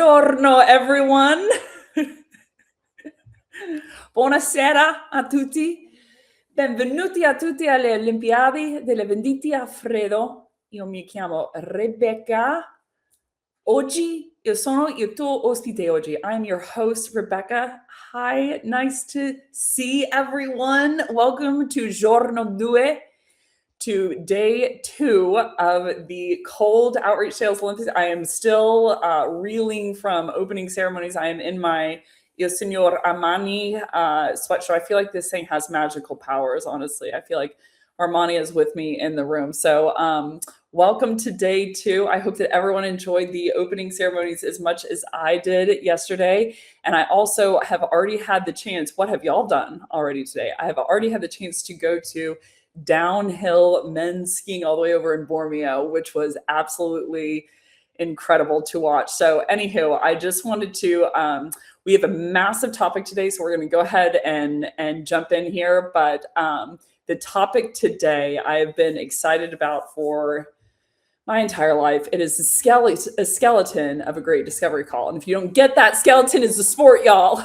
Buongiorno, everyone. Buonasera a tutti. Benvenuti a tutti alle Olimpiadi delle Vendite a Freddo. Io mi chiamo Rebecca. Oggi io sono il tuo ospite oggi. I'm your host, Rebecca. Hi, nice to see everyone. Welcome to Giorno Due, to day 2 of the Cold Outreach Sales Olympics. I am still reeling from opening ceremonies. I am in my Il Signor Armani sweatshirt. I feel like this thing has magical powers, honestly. I feel like Armani is with me in the room. So welcome to day 2. I hope that everyone enjoyed the opening ceremonies as much as I did yesterday. And I also have already had the chance. What have y'all done already today? I have already had the chance to go to downhill men's skiing all the way over in Borneo, which was absolutely incredible to watch. So anywho, I just wanted to, we have a massive topic today, so we're going to go ahead and jump in here. But the topic today I've been excited about for my entire life. It is a skeleton of a great discovery call. And if you don't get that, skeleton is the sport, y'all.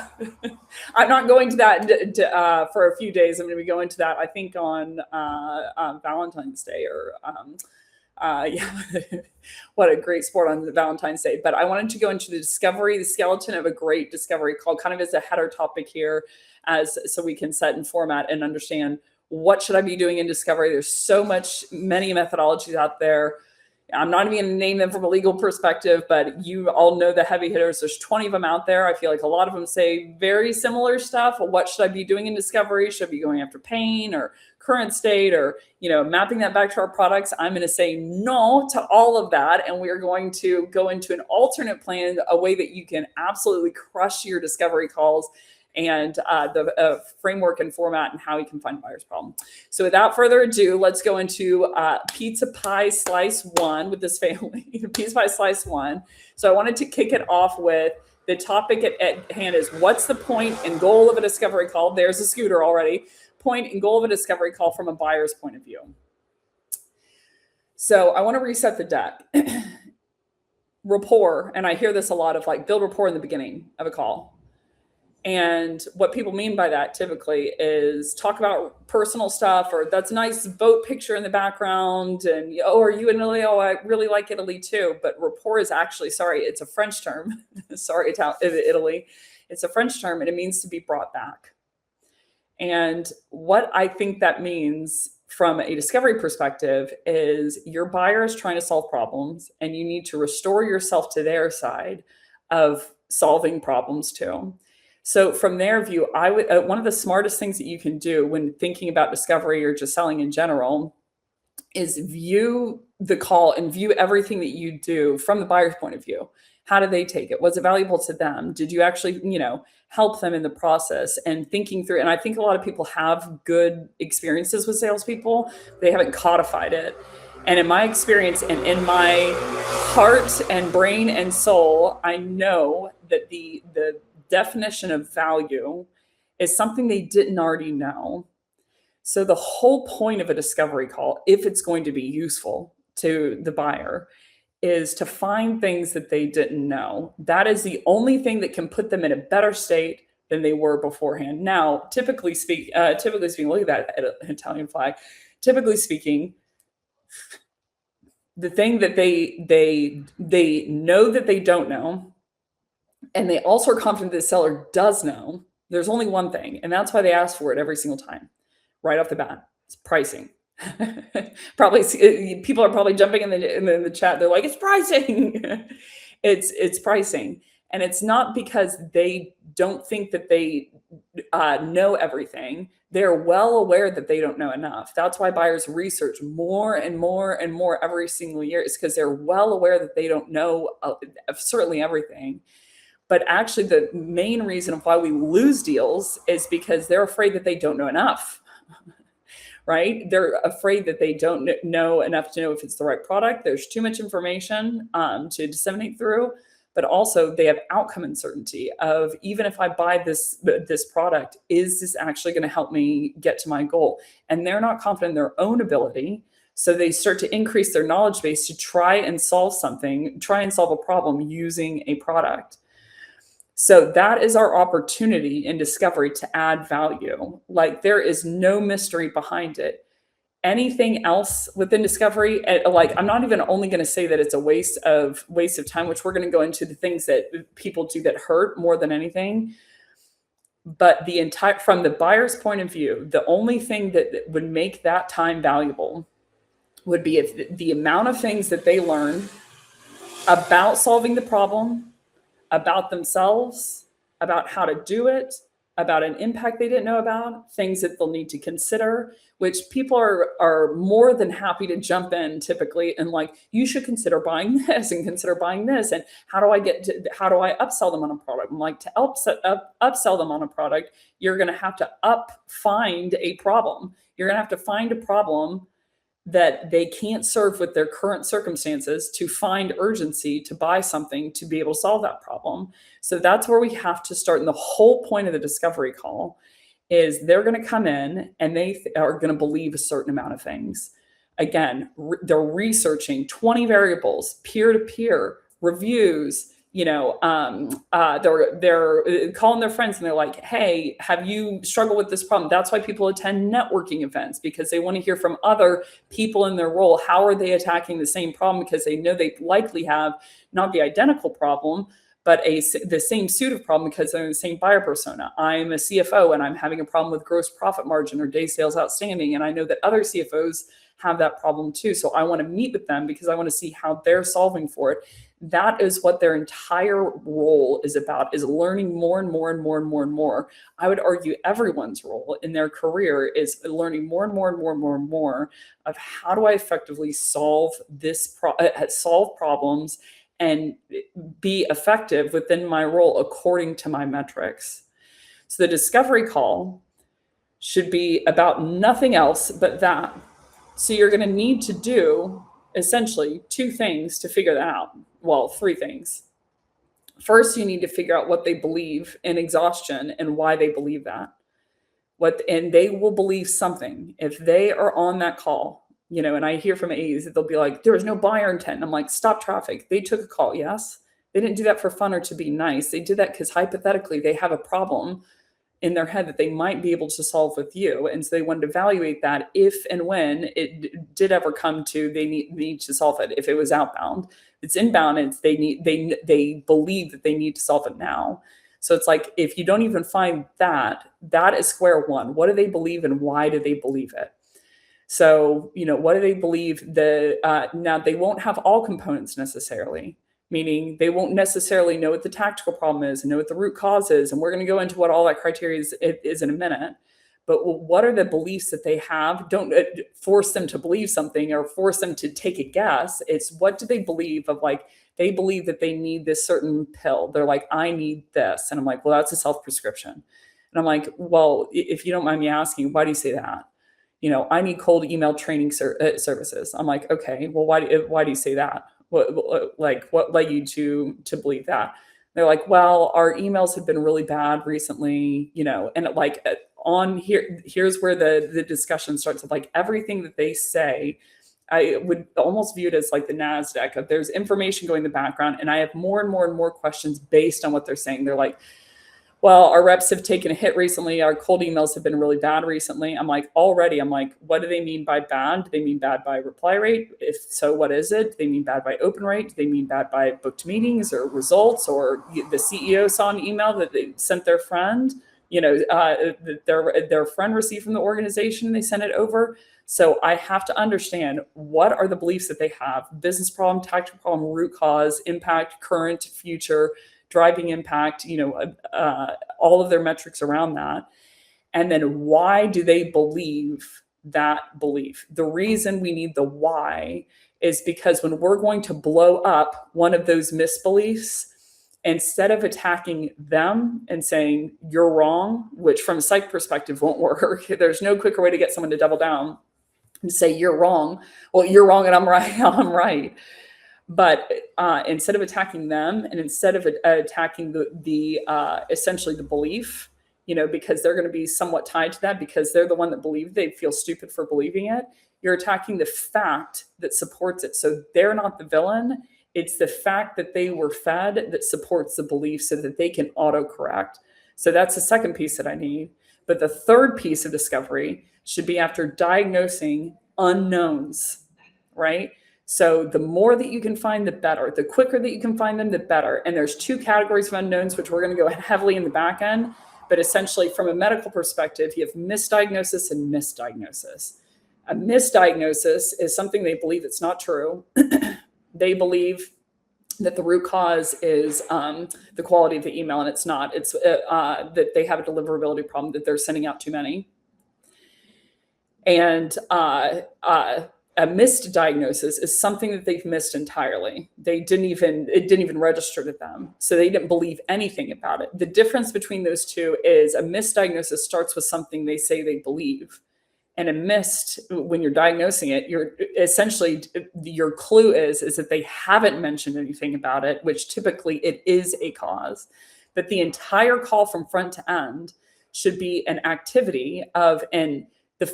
I'm not going to that for a few days. I'm going to be going to that, I think, on Valentine's Day or yeah, what a great sport on Valentine's Day. But I wanted to go into the skeleton of a great discovery call, kind of as a header topic here, so we can set and format and understand what should I be doing in discovery. There's many methodologies out there. I'm not even going to name them from a legal perspective, but you all know the heavy hitters. There's 20 of them out there. I feel like a lot of them say very similar stuff. What should I be doing in discovery? Should I be going after pain or current state or, mapping that back to our products? I'm going to say no to all of that. And we're going to go into an alternate plan, a way that you can absolutely crush your discovery calls, and the framework and format and how you can find buyer's problem. So without further ado, let's go into Pizza Pie Slice 1 with this family. Pizza Pie Slice 1. So I wanted to kick it off with the topic at hand is, what's the point and goal of a discovery call? There's a scooter already. Point and goal of a discovery call from a buyer's point of view. So I want to reset the deck. Rapport, and I hear this a lot of build rapport in the beginning of a call. And what people mean by that typically is talk about personal stuff, or that's a nice boat picture in the background. And, are you in Italy? Oh, I really like Italy too. But rapport is actually, it's a French term. Sorry, Italy. It's a French term, and it means to be brought back. And what I think that means from a discovery perspective is your buyer is trying to solve problems, and you need to restore yourself to their side of solving problems too. So from their view, I would one of the smartest things that you can do when thinking about discovery or just selling in general is view the call and view everything that you do from the buyer's point of view. How did they take it? Was it valuable to them? Did you actually, help them in the process? And thinking through, and I think a lot of people have good experiences with salespeople. They haven't codified it. And in my experience and in my heart and brain and soul, I know that the definition of value is something they didn't already know. So the whole point of a discovery call, if it's going to be useful to the buyer, is to find things that they didn't know. That is the only thing that can put them in a better state than they were beforehand. Now, typically speaking, look at that Italian flag. Typically speaking, the thing that they know that they don't know, and they also are confident the seller does know, there's only one thing, and that's why they ask for it every single time, right off the bat. It's pricing. Probably people are probably jumping in the chat. They're like, it's pricing. It's pricing. And it's not because they don't think that they know everything. They're well aware that they don't know enough. That's why buyers research more and more and more every single year, is because they're well aware that they don't know certainly everything. But actually, the main reason of why we lose deals is because they're afraid that they don't know enough, right? They're afraid that they don't know enough to know if it's the right product. There's too much information to disseminate through, but also they have outcome uncertainty of, even if I buy this product, is this actually going to help me get to my goal? And they're not confident in their own ability So they start to increase their knowledge base to try and solve a problem using a product. So that is our opportunity in discovery to add value. Like, there is no mystery behind it. Anything else within discovery, like, I'm not even only going to say that it's a waste of time, which we're going to go into the things that people do that hurt more than anything. But from the buyer's point of view, the only thing that would make that time valuable would be if the amount of things that they learn about solving the problem, about themselves, about how to do it, about an impact they didn't know about, things that they'll need to consider, which people are more than happy to jump in typically and like, you should consider buying this and consider buying this. And how do I upsell them on a product? I'm like, to upsell them on a product, you're going to have to find a problem. You're going to have to find a problem that they can't serve with their current circumstances to find urgency to buy something to be able to solve that problem. So that's where we have to start. And the whole point of the discovery call is they're going to come in and they are going to believe a certain amount of things. Again, they're researching 20 variables, peer-to-peer reviews. They're calling their friends and they're like, hey, have you struggled with this problem? That's why people attend networking events, because they want to hear from other people in their role. How are they attacking the same problem? Because they know they likely have not the identical problem, but the same suit of problem, because they're in the same buyer persona. I'm a CFO and I'm having a problem with gross profit margin or day sales outstanding. And I know that other CFOs have that problem too. So I want to meet with them because I want to see how they're solving for it. That is what their entire role is about, is learning more and more and more and more and more. I would argue everyone's role in their career is learning more and more and more and more and more of how do I effectively solve problems and be effective within my role according to my metrics. So the discovery call should be about nothing else but that. So you're going to need to do essentially two things to figure that out. Well, three things. First, you need to figure out what they believe in exhaustion and why they believe that. And they will believe something if they are on that call. And I hear from AEs that they'll be like, there was no buyer intent. And I'm like, stop traffic. They took a call. Yes. They didn't do that for fun or to be nice. They did that because hypothetically they have a problem in their head that they might be able to solve with you. And so they wanted to evaluate that if and when it did ever come to they need to solve it. If it was outbound, it's inbound, they believe that they need to solve it now. So it's like, if you don't even find that is square one. What do they believe and why do they believe it? So, what do they believe? Now they won't have all components necessarily, meaning they won't necessarily know what the tactical problem is and know what the root cause is. And we're going to go into what all that criteria is in a minute. But what are the beliefs that they have? Don't force them to believe something or force them to take a guess. It's what do they believe of, like, they believe that they need this certain pill. They're like, I need this. And I'm like, well, that's a self-prescription. And I'm like, well, if you don't mind me asking, why do you say that? I need cold email training services. I'm like, okay, well, why do you say that? What led you to believe that? They're like, well, our emails have been really bad recently, and here's where the discussion starts of, like, everything that they say. I would almost view it as like the NASDAQ of there's information going in the background, and I have more and more and more questions based on what they're saying. They're like, well, our reps have taken a hit recently. Our cold emails have been really bad recently. I'm like, what do they mean by bad? Do they mean bad by reply rate? If so, what is it? Do they mean bad by open rate? Do they mean bad by booked meetings or results? Or the CEO saw an email that they sent their friend, their friend received from the organization, and they sent it over. So I have to understand, what are the beliefs that they have? Business problem, tactical problem, root cause, impact, current, future, driving impact, all of their metrics around that. And then why do they believe that belief? The reason we need the why is because when we're going to blow up one of those misbeliefs, instead of attacking them and saying you're wrong, which from a psych perspective won't work, there's no quicker way to get someone to double down and say you're wrong. Well, you're wrong and I'm right. I'm right. But instead of attacking them, and instead of attacking the essentially the belief, because they're going to be somewhat tied to that because they're the one that believed, they feel stupid for believing it. You're attacking the fact that supports it. So they're not the villain. It's the fact that they were fed that supports the belief so that they can autocorrect. So that's the second piece that I need. But the third piece of discovery should be after diagnosing unknowns, right? So the more that you can find, the better. The quicker that you can find them, the better. And there's two categories of unknowns, which we're going to go heavily in the back end. But essentially, from a medical perspective, you have misdiagnosis and misdiagnosis. A misdiagnosis is something they believe it's not true. They believe that the root cause is the quality of the email, and it's not. It's that they have a deliverability problem, that they're sending out too many. And a missed diagnosis is something that they've missed entirely. It didn't even register to them. So they didn't believe anything about it. The difference between those two is a misdiagnosis starts with something they say they believe. And a missed, when you're diagnosing it, you're essentially, your clue is that they haven't mentioned anything about it, which typically it is a cause. But the entire call from front to end should be an activity of, and the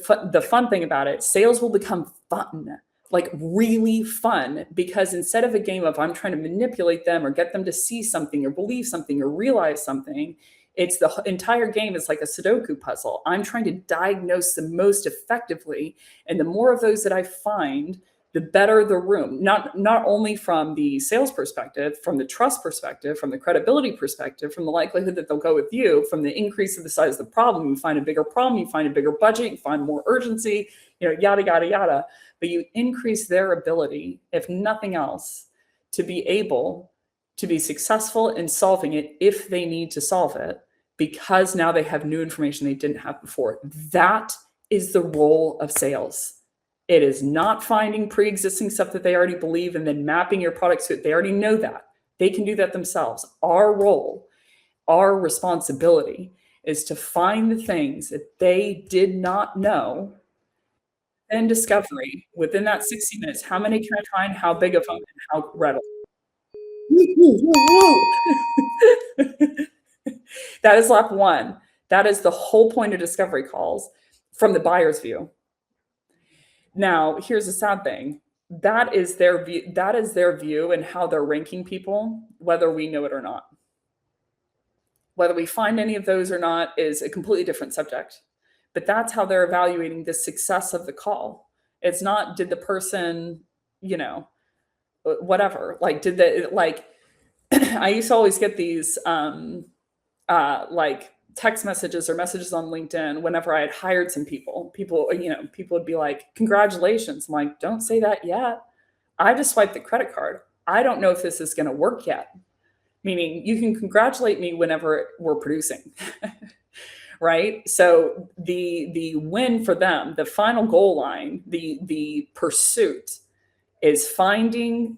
fun thing about it, sales will become fun, like really fun, because instead of a game of I'm trying to manipulate them or get them to see something or believe something or realize something, it's the entire game is like a Sudoku puzzle. I'm trying to diagnose the most effectively. And the more of those that I find, the better the room, not only from the sales perspective, from the trust perspective, from the credibility perspective, from the likelihood that they'll go with you, from the increase of the size of the problem. You find a bigger problem, you find a bigger budget, you find more urgency, yada, yada, yada. But you increase their ability, if nothing else, to be able to be successful in solving it if they need to solve it, because now they have new information they didn't have before. That is the role of sales. It is not finding pre-existing stuff that they already believe and then mapping your products to it. They already know that. They can do that themselves. Our role, our responsibility is to find the things that they did not know. And discovery within that 60 minutes. How many can I find? How big of them? And how readily? That is lap one. That is the whole point of discovery calls from the buyer's view. Now, here's the sad thing. That is their view. That is their view and how they're ranking people, whether we know it or not. Whether we find any of those or not is a completely different subject. But that's how they're evaluating the success of the call. It's not, did the person, whatever, like, did they, like, I used to always get these like text messages or messages on LinkedIn whenever I had hired some people. People would be like, congratulations. I'm like, don't say that yet. I just swiped the credit card. I don't know if this is going to work yet. Meaning you can congratulate me whenever we're producing. Right? So the win for them, the final goal line, the pursuit is solving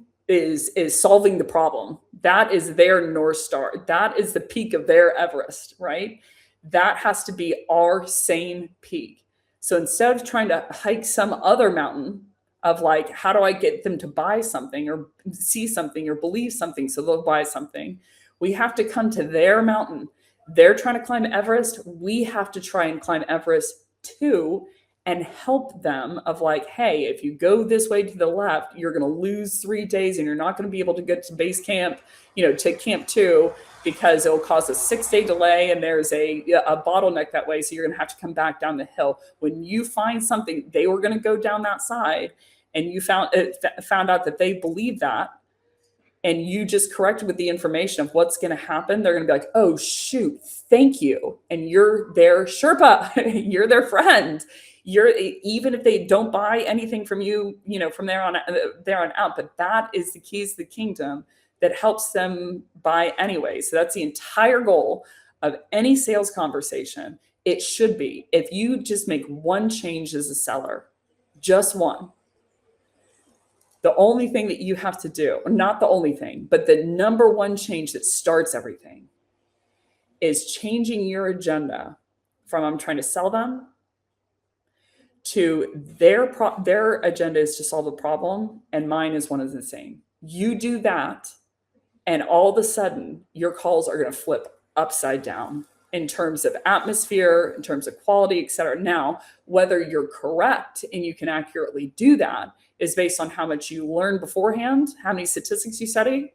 the problem. That is their North Star. That is the peak of their Everest, right? That has to be our same peak. So instead of trying to hike some other mountain of like, how do I get them to buy something or see something or believe something so they'll buy something, we have to come to their mountain. They're trying to climb Everest. We have to try and climb Everest too, and help them of like, hey, if you go this way to the left, you're going to lose 3 days and you're not going to be able to get to base camp, to camp 2, because it'll cause a 6-day delay and there's a bottleneck that way. So you're going to have to come back down the hill. When you find something, they were going to go down that side and you found out that they believe that, and you just corrected with the information of what's going to happen, they're going to be like, oh, shoot, thank you. And you're their Sherpa, you're their friend. Even if they don't buy anything from you, from there on out, but that is the keys to the kingdom that helps them buy anyway. So that's the entire goal of any sales conversation. It should be, if you just make one change as a seller, just one, the only thing that you have to do, not the only thing, but the number one change that starts everything is changing your agenda from I'm trying to sell them to their agenda is to solve a problem and mine is one and the same. You do that and all of a sudden your calls are going to flip upside down in terms of atmosphere, in terms of quality, et cetera. Now, whether you're correct and you can accurately do that is based on how much you learn beforehand, how many statistics you study,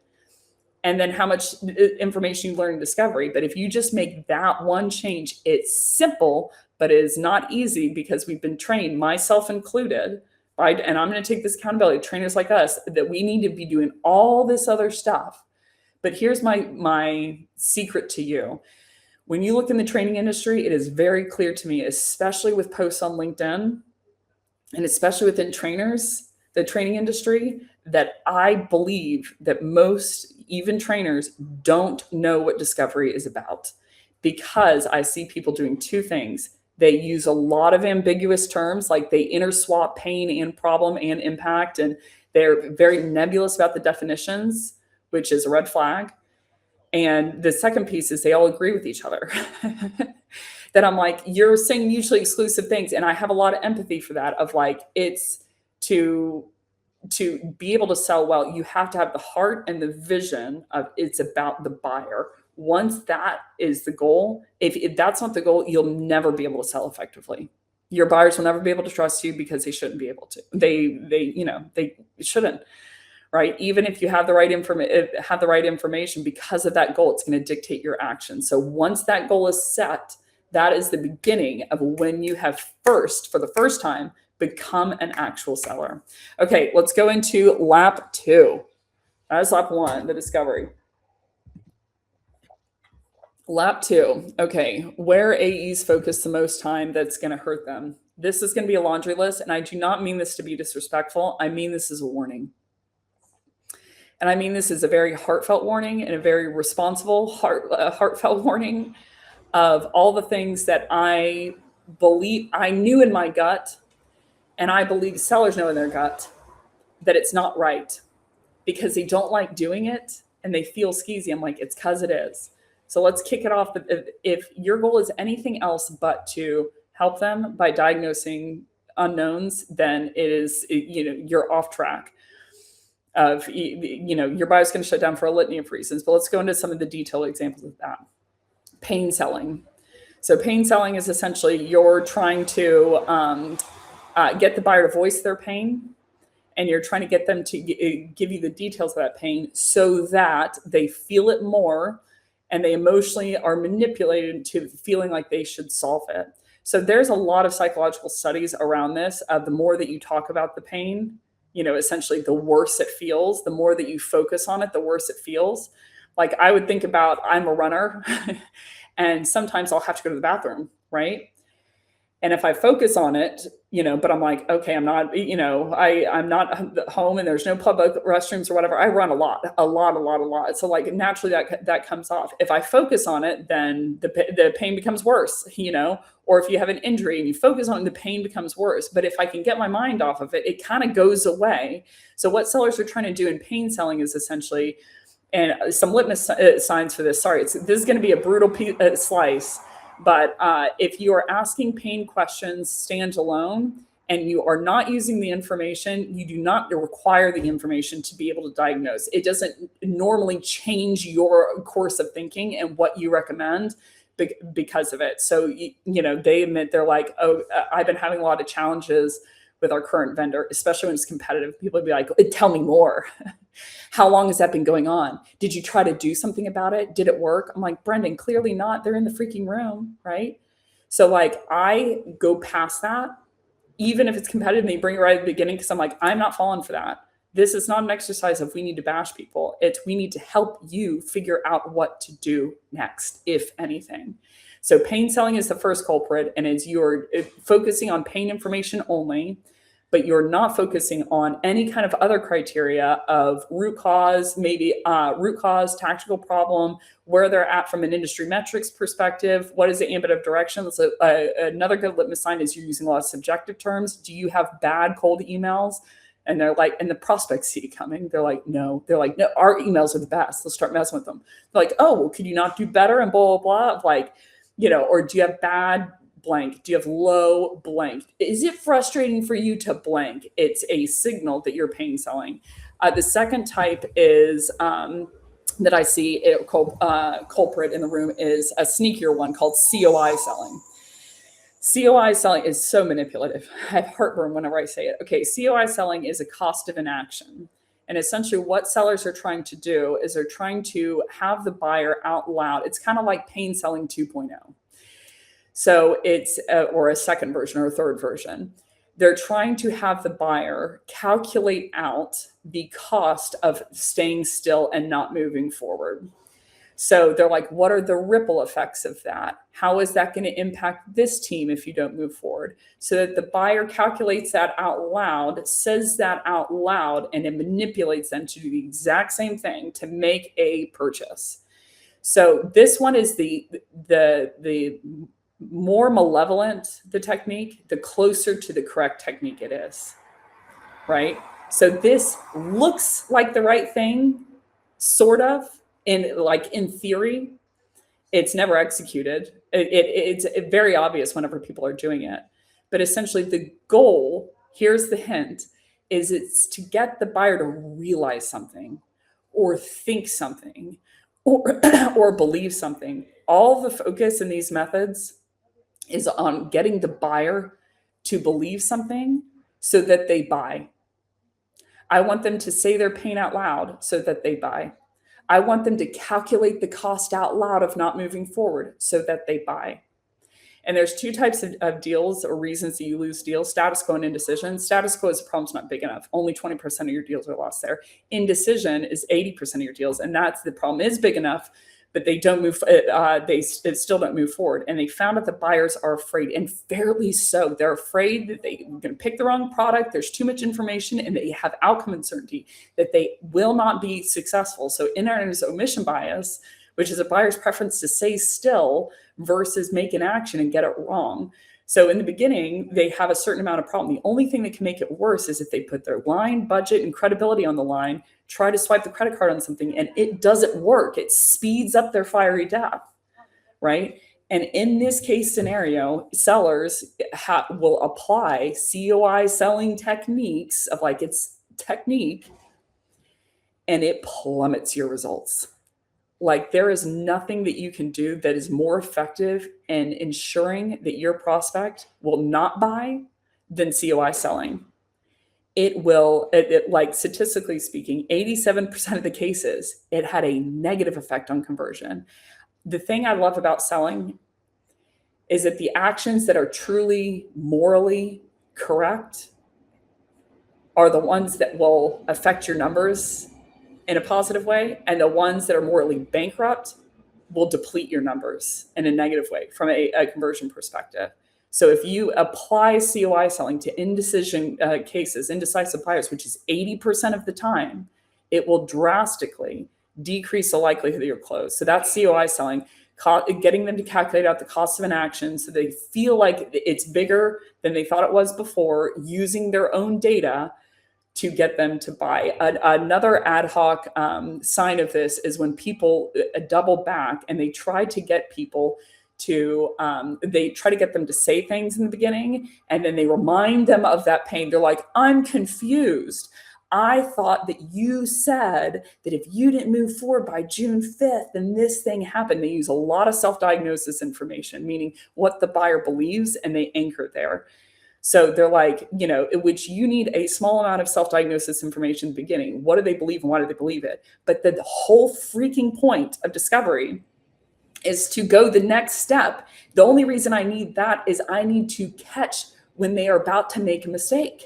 and then how much information you learn in discovery. But if you just make that one change, it's simple, but it is not easy because we've been trained, myself included, right? And I'm going to take this accountability, trainers like us, that we need to be doing all this other stuff. But here's my secret to you. When you look in the training industry, it is very clear to me, especially with posts on LinkedIn and especially within trainers, the training industry, that I believe that most, even trainers, don't know what discovery is about, because I see people doing two things. They use a lot of ambiguous terms, like they interswap pain and problem and impact, and they're very nebulous about the definitions, which is a red flag. And the second piece is they all agree with each other. That I'm like, you're saying mutually exclusive things. And I have a lot of empathy for that, of like, it's to be able to sell well, you have to have the heart and the vision of it's about the buyer. Once that is the goal, if that's not the goal, you'll never be able to sell effectively. Your buyers will never be able to trust you because they shouldn't be able to. They shouldn't. Right? Even if you have the right information, because of that goal, it's going to dictate your action. So once that goal is set, that is the beginning of when you have for the first time, become an actual seller. Okay, let's go into lap 2. That is lap 1, the discovery. Lap 2. Okay, where AEs focus the most time, that's going to hurt them. This is going to be a laundry list, and I do not mean this to be disrespectful. I mean this as a warning. And I mean this is a very heartfelt warning and a very responsible, heartfelt warning of all the things that I believe I knew in my gut, and I believe sellers know in their gut, that it's not right because they don't like doing it and they feel skeezy. I'm like, it's because it is. So let's kick it off. If your goal is anything else but to help them by diagnosing unknowns, then you're off track. Your buyer's going to shut down for a litany of reasons, but let's go into some of the detailed examples of that. Pain selling. So pain selling is essentially you're trying to get the buyer to voice their pain, and you're trying to get them to give you the details of that pain so that they feel it more and they emotionally are manipulated into feeling like they should solve it. So there's a lot of psychological studies around this. The more that you talk about the pain, essentially the worse it feels. The more that you focus on it, the worse it feels. Like I would think about, I'm a runner and sometimes I'll have to go to the bathroom, right? And if I focus on it, but I'm like, okay, I'm not, I'm not home and there's no public restrooms or whatever. I run a lot. So like naturally that comes off. If I focus on it, then the pain becomes worse, or if you have an injury and you focus on it, the pain becomes worse. But if I can get my mind off of it, it kind of goes away. So what sellers are trying to do in pain selling is essentially, and some litmus signs for this. Sorry, this is going to be a brutal slice. But if you are asking pain questions standalone and you are not using the information, you do not require the information to be able to diagnose. It doesn't normally change your course of thinking and what you recommend because of it. So, they admit, they're like, oh, I've been having a lot of challenges with our current vendor, especially when it's competitive. People would be like, tell me more. How long has that been going on? Did you try to do something about it? Did it work? I'm like, Brendan, clearly not. They're in the freaking room, right? So like I go past that, even if it's competitive and they bring it right at the beginning, because I'm like, I'm not falling for that. This is not an exercise of we need to bash people. It's we need to help you figure out what to do next, if anything. So pain selling is the first culprit, and is you're focusing on pain information only, but you're not focusing on any kind of other criteria of root cause, maybe root cause, tactical problem, where they're at from an industry metrics perspective. What is the ambit of direction? So another good litmus sign is you're using a lot of subjective terms. Do you have bad cold emails? And they're like, and the prospects see it coming. They're like, no. They're like, no, our emails are the best. Let's start messing with them. They're like, oh, well, could you not do better? And blah, blah, blah. Like, or do you have bad blank? Do you have low blank? Is it frustrating for you to blank? It's a signal that you're pain selling. The second type is that I see culprit in the room is a sneakier one called COI selling. COI selling is so manipulative. I have heartburn whenever I say it. Okay, COI selling is a cost of inaction. And essentially what sellers are trying to do is they're trying to have the buyer out loud. It's kind of like pain selling 2.0. So it's, or a second version or a third version. They're trying to have the buyer calculate out the cost of staying still and not moving forward. So they're like, what are the ripple effects of that? How is that going to impact this team if you don't move forward? So that the buyer calculates that out loud, says that out loud, and it manipulates them to do the exact same thing to make a purchase. So this one is the more malevolent the technique, the closer to the correct technique it is, right? So this looks like the right thing, sort of, in theory. It's never executed. It's very obvious whenever people are doing it. But essentially the goal, here's the hint, is it's to get the buyer to realize something or think something or believe something. All the focus in these methods is on getting the buyer to believe something so that they buy. I want them to say their pain out loud so that they buy. I want them to calculate the cost out loud of not moving forward so that they buy. And there's two types of deals or reasons that you lose deals: status quo and indecision. Status quo is the problem's not big enough. Only 20% of your deals are lost there. Indecision is 80% of your deals. And that's the problem is big enough, but they don't move, they still don't move forward. And they found that the buyers are afraid, and fairly so. They're afraid that they're going to pick the wrong product. There's too much information, and they have outcome uncertainty that they will not be successful. So inherent is omission bias, which is a buyer's preference to stay still versus make an action and get it wrong. So in the beginning, they have a certain amount of problem. The only thing that can make it worse is if they put their line, budget, and credibility on the line, try to swipe the credit card on something, and it doesn't work. It speeds up their fiery death, right? And in this case scenario, sellers will apply COI selling techniques of like it's technique, and it plummets your results. Like there is nothing that you can do that is more effective in ensuring that your prospect will not buy than COI selling. It will, like statistically speaking, 87% of the cases, it had a negative effect on conversion. The thing I love about selling is that the actions that are truly morally correct are the ones that will affect your numbers in a positive way, and the ones that are morally bankrupt will deplete your numbers in a negative way from a conversion perspective. So if you apply COI selling to indecision cases, indecisive buyers, which is 80% of the time, it will drastically decrease the likelihood that you're closed. So that's COI selling, getting them to calculate out the cost of an action so they feel like it's bigger than they thought it was before, using their own data to get them to buy. Another ad hoc sign of this is when people double back and they try to get people to, they try to get them to say things in the beginning, and then they remind them of that pain. They're like, I'm confused. I thought that you said that if you didn't move forward by June 5th, then this thing happened. They use a lot of self-diagnosis information, meaning what the buyer believes, and they anchor there. So they're like, which you need a small amount of self-diagnosis information in the beginning. What do they believe and why do they believe it? But the whole freaking point of discovery is to go the next step. The only reason I need that is I need to catch when they are about to make a mistake.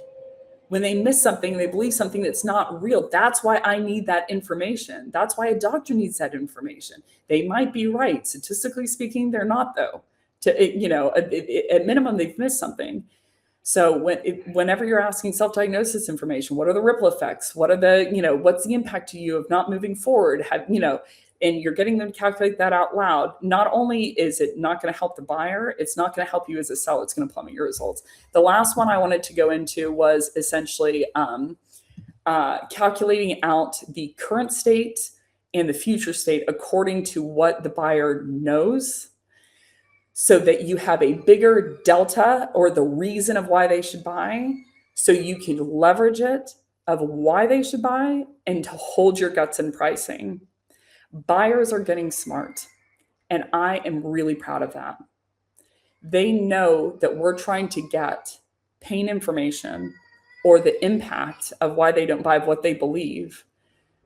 When they miss something, they believe something that's not real. That's why I need that information. That's why a doctor needs that information. They might be right. Statistically speaking, they're not, though. At minimum, they've missed something. So whenever you're asking self-diagnosis information, what are the ripple effects? What are what's the impact to you of not moving forward? And you're getting them to calculate that out loud. Not only is it not going to help the buyer, it's not going to help you as a seller. It's going to plummet your results. The last one I wanted to go into was essentially calculating out the current state and the future state according to what the buyer knows, so that you have a bigger delta or the reason of why they should buy, so you can leverage it of why they should buy and to hold your guts in pricing. Buyers are getting smart, and I am really proud of that. They know that we're trying to get pain information or the impact of why they don't buy what they believe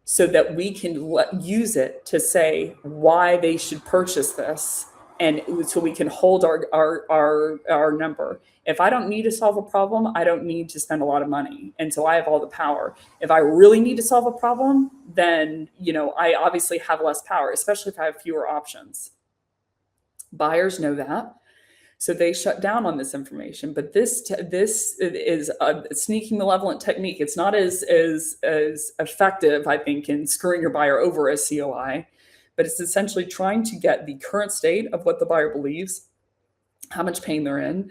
so that we can use it to say why they should purchase this, and so we can hold our number. If I don't need to solve a problem, I don't need to spend a lot of money, and so I have all the power. If I really need to solve a problem, then I obviously have less power, especially if I have fewer options. Buyers know that, so they shut down on this information. But this is a sneaky, malevolent technique. It's not as effective, I think, in screwing your buyer over as COI, but it's essentially trying to get the current state of what the buyer believes, how much pain they're in,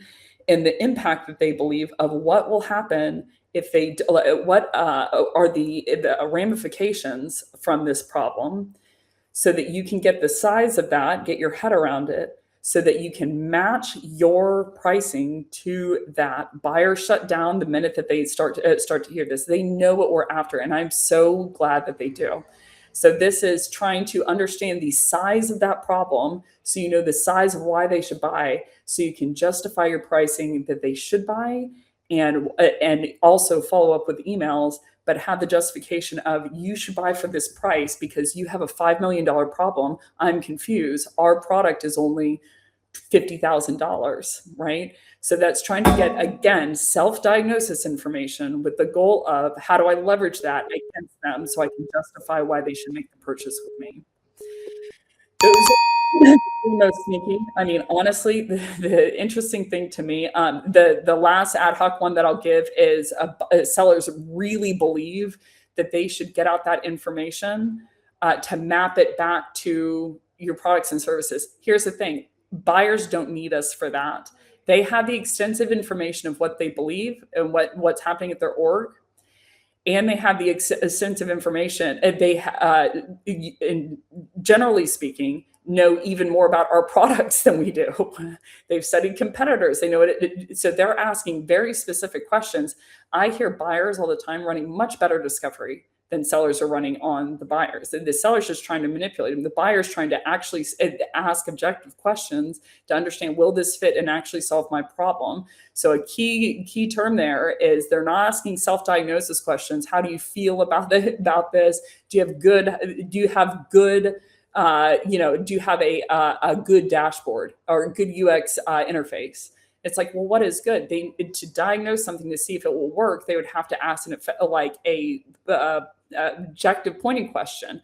and the impact that they believe of what will happen if they, what are the ramifications from this problem, so that you can get the size of that, get your head around it, so that you can match your pricing to that. Buyers shut down the minute that they start to hear this. They know what we're after, and I'm so glad that they do. So this is trying to understand the size of that problem, so you know the size of why they should buy, so you can justify your pricing that they should buy, and also follow up with emails, but have the justification of, you should buy for this price because you have a $5 million problem. I'm confused. Our product is only $50,000, right? So that's trying to get, again, self-diagnosis information with the goal of, how do I leverage that against them so I can justify why they should make the purchase with me. Those are the most sneaky. I mean, honestly, the interesting thing to me, the last ad hoc one that I'll give is sellers really believe that they should get out that information to map it back to your products and services. Here's the thing. Buyers don't need us for that. They have the extensive information of what they believe and what's happening at their org, and they have the extensive information. They, generally speaking, know even more about our products than we do. They've studied competitors. They know it. So they're asking very specific questions. I hear buyers all the time running much better discovery than sellers are running on the buyers. The seller's just trying to manipulate them. The buyer's trying to actually ask objective questions to understand, will this fit and actually solve my problem? So a key term there is, they're not asking self-diagnosis questions. How do you feel about this? Do you have good a good dashboard or a good UX interface? It's like, well, what is good? To diagnose something, to see if it will work, they would have to ask a objective pointing question.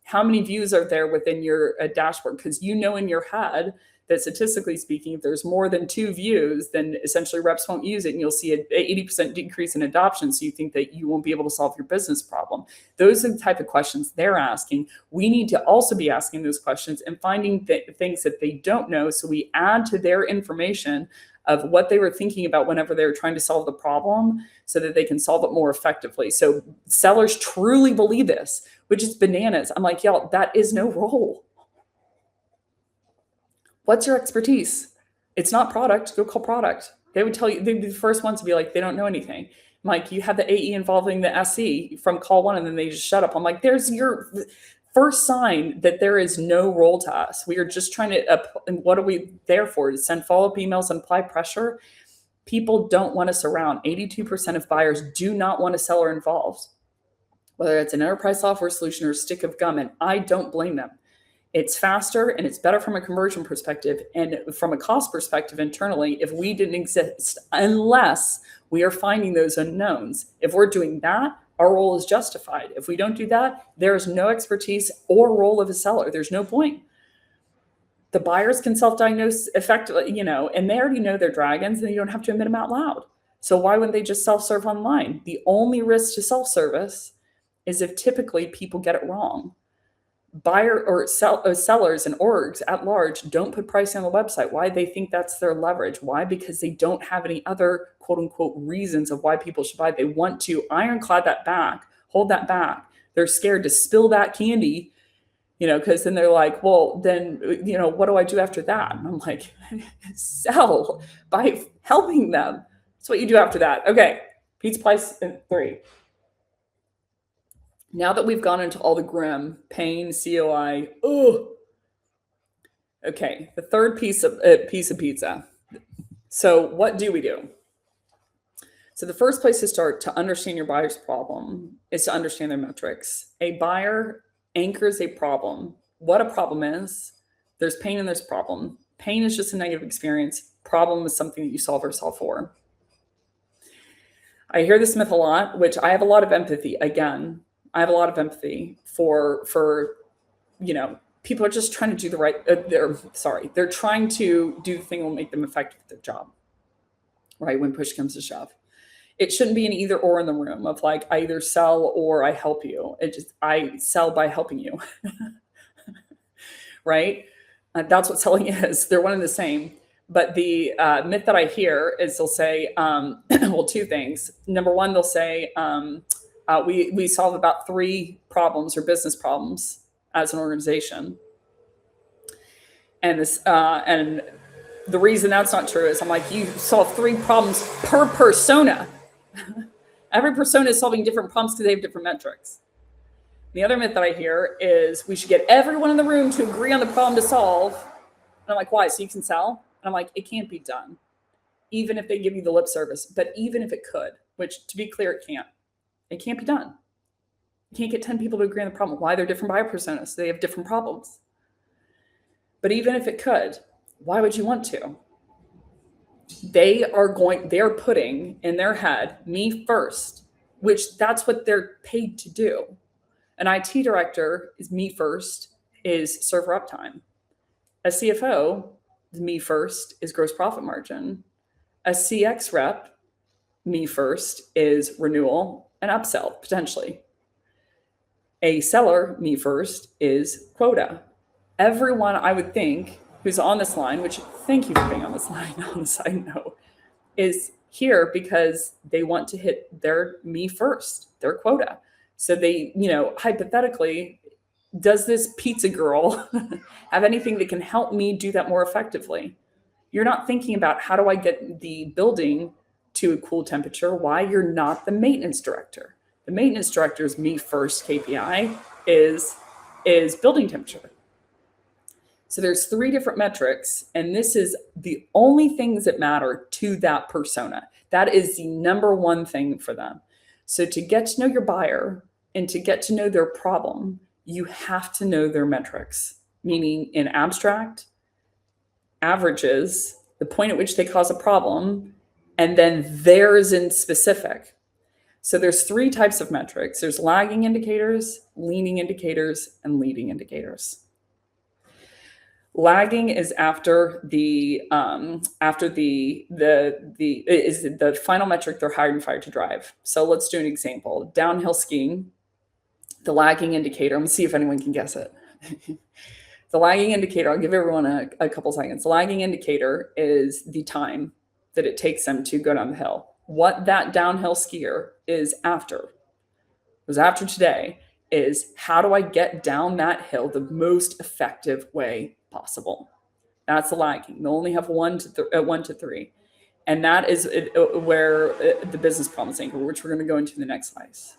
How many views are there within your dashboard? Because in your head that, statistically speaking, if there's more than 2 views, then essentially reps won't use it, and you'll see an 80% decrease in adoption. So you think that you won't be able to solve your business problem. Those are the type of questions they're asking. We need to also be asking those questions and finding things that they don't know, so we add to their information of what they were thinking about whenever they were trying to solve the problem, so that they can solve it more effectively. So sellers truly believe this, which is bananas. I'm like, y'all, that is no role. What's your expertise? It's not product. Go call product. They would tell you, they'd be the first ones to be like, they don't know anything. I'm like, you have the AE involving the SE from call one, and then they just shut up. I'm like, there's your first sign that there is no role to us. We are just trying to, and what are we there for? To send follow-up emails and apply pressure? People don't want us around. 82% of buyers do not want a seller involved, whether it's an enterprise software solution or a stick of gum, and I don't blame them. It's faster and it's better from a conversion perspective, and from a cost perspective internally, if we didn't exist, unless we are finding those unknowns. If we're doing that, our role is justified. If we don't do that, there is no expertise or role of a seller. There's no point. The buyers can self-diagnose effectively, and they already know they're dragons, and you don't have to admit them out loud. So why wouldn't they just self-serve online? The only risk to self-service is if typically people get it wrong. Buyer or sellers and orgs at large don't put pricing on the website. Why? They think that's their leverage. Why? Because they don't have any other quote unquote reasons of why people should buy. They want to ironclad that back, hold that back. They're scared to spill that candy, because then they're like, well, then, what do I do after that? And I'm like, sell by helping them. That's what you do after that. Okay. Pizza Place in 3. Now that we've gone into all the grim, pain, COI, ugh. Okay, the third piece of pizza. So what do we do? So the first place to start to understand your buyer's problem is to understand their metrics. A buyer anchors a problem. What a problem is, there's pain and there's problem. Pain is just a negative experience. Problem is something that you solve or solve for. I hear this myth a lot, which I have a lot of empathy. Again, I have a lot of empathy for people are just trying to do the right. They're trying to do the thing that will make them effective at their job. Right when push comes to shove, it shouldn't be an either or in the room of like I either sell or I help you. I sell by helping you, right? That's what selling is. They're one and the same. But the myth that I hear is they'll say, well, two things. Number one, they'll say, we solve about 3 problems or business problems as an organization. And the reason that's not true is I'm like, you solve 3 problems per persona. Every persona is solving different problems because they have different metrics. The other myth that I hear is we should get everyone in the room to agree on the problem to solve. And I'm like, why? So you can sell? And I'm like, it can't be done, even if they give you the lip service. But even if it could, which to be clear, it can't be done. You can't get 10 people to agree on the problem. Why? They're different buyer personas. So they have different problems. But even if it could, why would you want to? They're putting in their head me first, which that's what they're paid to do. An IT director is me first, is server uptime. A CFO, me first, is gross profit margin. A CX rep, me first, is renewal and upsell, potentially. A seller, me first, is quota. Everyone, I would think, who's on this line, which thank you for being on this line on a side note, is here because they want to hit their me first, their quota. So they, hypothetically, does this pizza girl have anything that can help me do that more effectively? You're not thinking about how do I get the building to a cool temperature? Why? You're not the maintenance director. The maintenance director's me first KPI is building temperature. So there's 3 different metrics, and this is the only things that matter to that persona. That is the number one thing for them. So to get to know your buyer and to get to know their problem, you have to know their metrics, meaning in abstract, averages, the point at which they cause a problem, and then theirs in specific. So there's 3 types of metrics. There's lagging indicators, leading indicators, and leading indicators. Lagging is after the final metric they're hired and fired to drive. So let's do an example. Downhill skiing, the lagging indicator. I'm gonna see if anyone can guess it. The lagging indicator, I'll give everyone a couple seconds. The lagging indicator is the time that it takes them to go down the hill. What that downhill skier is after today is how do I get down that hill the most effective way possible? That's the lagging. They'll only have 1 to 3. And that is where the business problem is anchored, which we're going to go into in the next slice.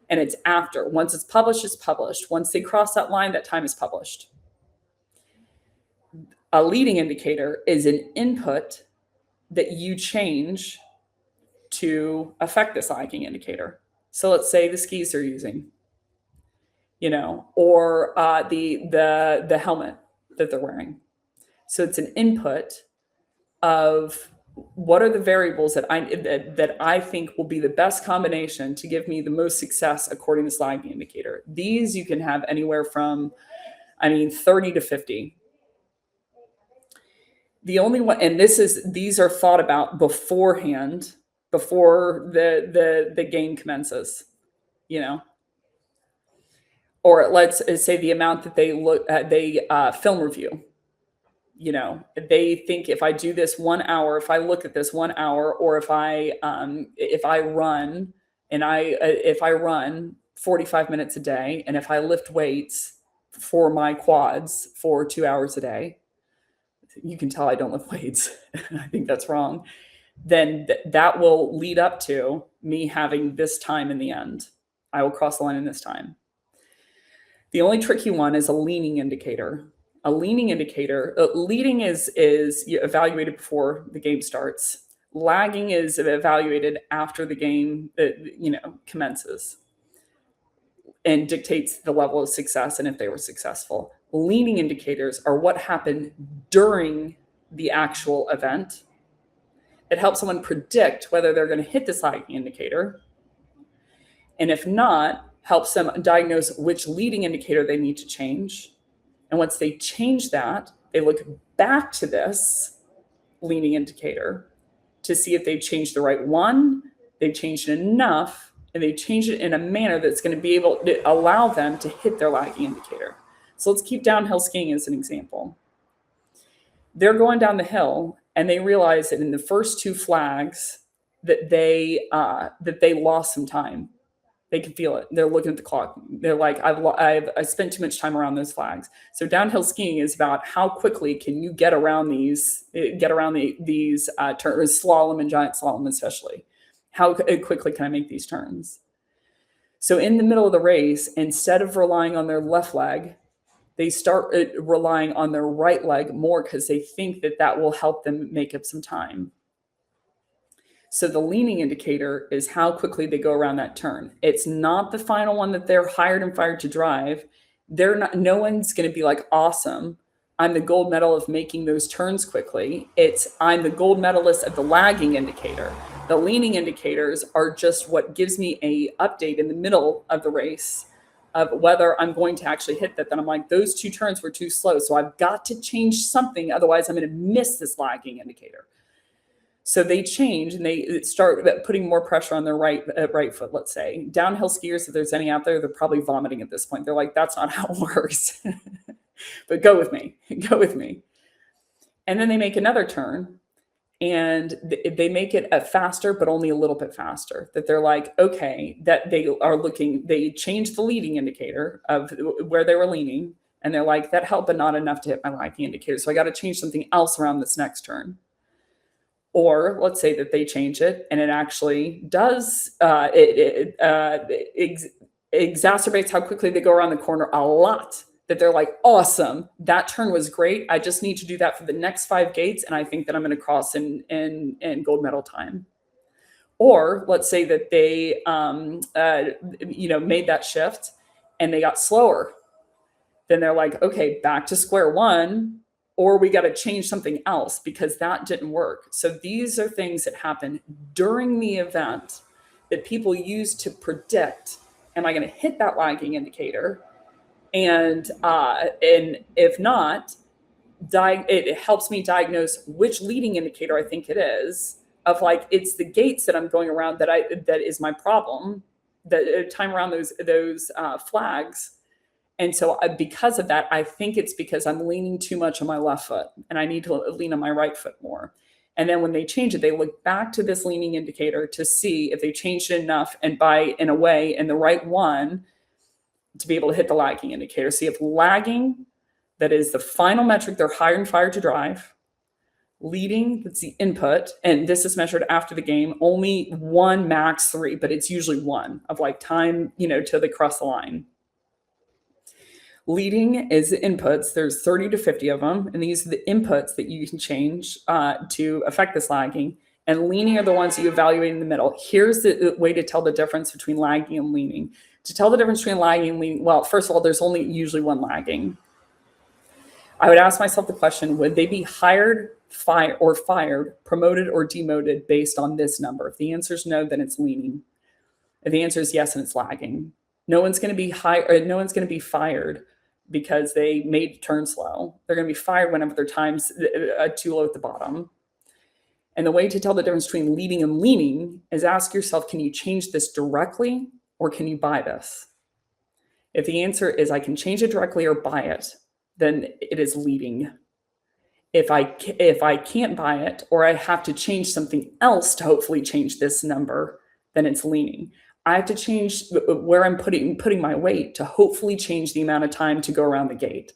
And it's after. Once it's published, it's published. Once they cross that line, that time is published. A leading indicator is an input that you change to affect this lagging indicator. So let's say the skis they're using, or the helmet that they're wearing. So it's an input of what are the variables that I think will be the best combination to give me the most success according to this lagging indicator. These you can have anywhere from, 30 to 50. The only one, and these are thought about beforehand, before the game commences, or let's say the amount that they film review. They think if I do this 1 hour, if I look at this 1 hour, or if I run 45 minutes a day, and if I lift weights for my quads for 2 hours a day, you can tell I don't lift weights. I think that's wrong. Then that will lead up to me having this time in the end. I will cross the line in this time. The only tricky one is a leaning indicator. A leaning indicator, leading is evaluated before the game starts. Lagging is evaluated after the game commences and dictates the level of success and if they were successful. Leaning indicators are what happened during the actual event. It helps someone predict whether they're going to hit this lagging indicator. And if not, helps them diagnose which leading indicator they need to change. And once they change that, they look back to this leading indicator to see if they've changed the right one, they've changed it enough, and they change it in a manner that's going to be able to allow them to hit their lagging indicator. So let's keep downhill skiing as an example. They're going down the hill and they realize that in the first two flags that they lost some time. They can feel it. They're looking at the clock. They're like, I spent too much time around those flags. So downhill skiing is about how quickly can you get around these turns, slalom and giant slalom especially. How quickly can I make these turns? So in the middle of the race, instead of relying on their left leg, they start relying on their right leg more because they think that will help them make up some time. So the leaning indicator is how quickly they go around that turn. It's not the final one that they're hired and fired to drive. No one's going to be like, awesome, I'm the gold medal of making those turns quickly. I'm the gold medalist of the lagging indicator. The leaning indicators are just what gives me a update in the middle of the race of whether I'm going to actually hit that. Then I'm like, those two turns were too slow. So I've got to change something. Otherwise I'm going to miss this lagging indicator. So they change and they start putting more pressure on their right foot, let's say. Downhill skiers, if there's any out there, they're probably vomiting at this point. They're like, that's not how it works. But go with me. And then they make another turn and they make it faster, but only a little bit faster. That they're like, okay, that they change the leading indicator of where they were leaning. And they're like, that helped, but not enough to hit my lagging indicator. So I got to change something else around this next turn. Or let's say that they change it and it actually does, exacerbates how quickly they go around the corner a lot. That they're like, awesome, that turn was great. I just need to do that for the next 5 gates. And I think that I'm going to cross in gold medal time. Or let's say that they, made that shift and they got slower. Then they're like, okay, back to square one. Or we got to change something else because that didn't work. So these are things that happen during the event that people use to predict, am I going to hit that lagging indicator? And if not, it helps me diagnose which leading indicator I think it is, of like, it's the gates that I'm going around that is my problem, the time around those flags. And so because of that, I think it's because I'm leaning too much on my left foot and I need to lean on my right foot more. And then when they change it, they look back to this leaning indicator to see if they changed it enough and in the right one to be able to hit the lagging indicator. See if lagging, that is the final metric they're hired and fired to drive. Leading, that's the input. And this is measured after the game, only 1, max 3, but it's usually 1 of like time, till they cross the line. Leading is the inputs. There's 30 to 50 of them. And these are the inputs that you can change to affect this lagging. And leaning are the ones that you evaluate in the middle. Here's the way to tell the difference between lagging and leaning. To tell the difference between lagging and leaning, well, first of all, there's only usually one lagging. I would ask myself the question, would they be hired, fired, promoted, or demoted based on this number? If the answer is no, then it's leaning. If the answer is yes, and it's lagging. No one's going to be hired, no one's going to be fired because they made turn slow. They're going to be fired whenever their time's too low at the bottom. And the way to tell the difference between leading and leaning is ask yourself, can you change this directly or can you buy this? If the answer is I can change it directly or buy it, then it is leading. If I can't buy it or I have to change something else to hopefully change this number, then it's leaning. I have to change where I'm putting my weight to hopefully change the amount of time to go around the gate.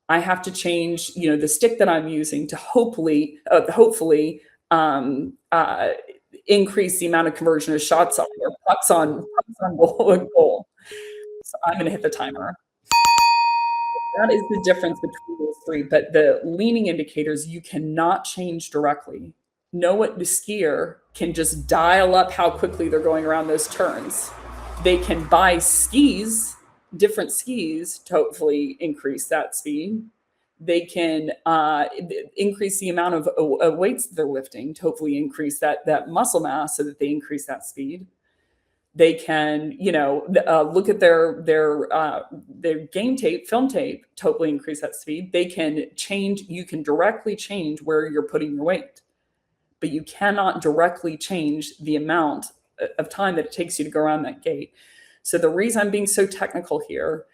I have to change, the stick that I'm using to hopefully increase the amount of conversion of shots on or pucks on goal. So I'm going to hit the timer. That is the difference between those three. But the leaning indicators, you cannot change directly. Know what the skier can just dial up how quickly they're going around those turns. They can buy skis, different skis, to hopefully increase that speed. They can increase the amount of weights that they're lifting to hopefully increase that muscle mass so that they increase that speed. They can, look at their game tape, film tape, totally increase that speed. They can change. You can directly change where you're putting your weight, but you cannot directly change the amount of time that it takes you to go around that gate. So the reason I'm being so technical here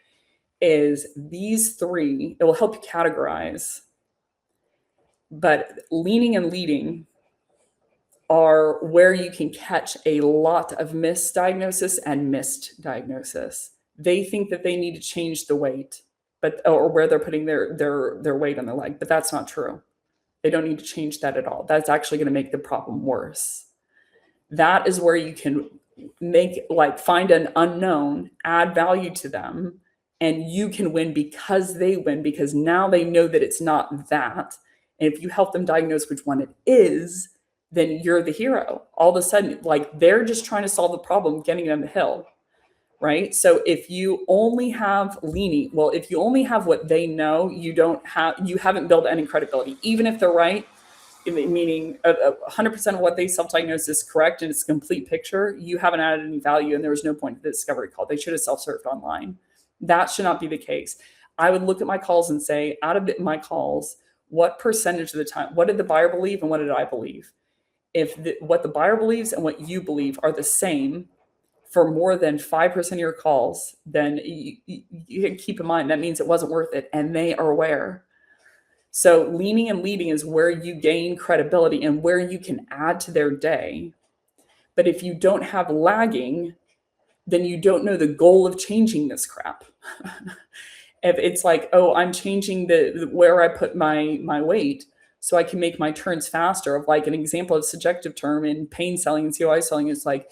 is these three. It will help you categorize, but leaning and leading are where you can catch a lot of misdiagnosis and missed diagnosis. They think that they need to change the weight, or where they're putting their weight on their leg, but that's not true. They don't need to change that at all. That's actually going to make the problem worse. That is where you can find an unknown, add value to them, and you can win because they win, because now they know that it's not that. And if you help them diagnose which one it is, then you're the hero. All of a sudden, they're just trying to solve the problem, getting them the hill, right? So if you only have leaning, if you only have what they know, you haven't built any credibility. Even if they're right, meaning 100% of what they self-diagnose is correct and it's a complete picture, you haven't added any value and there was no point to the discovery call. They should have self-served online. That should not be the case. I would look at my calls and say, out of my calls, what percentage of the time, what did the buyer believe and what did I believe? If what the buyer believes and what you believe are the same for more than 5% of your calls, then you can keep in mind that means it wasn't worth it, and they are aware. So leaning and leading is where you gain credibility and where you can add to their day. But if you don't have lagging, then you don't know the goal of changing this crap. If it's like, oh, I'm changing where I put my weight so I can make my turns faster. Of an example of subjective term in pain selling and COI selling is are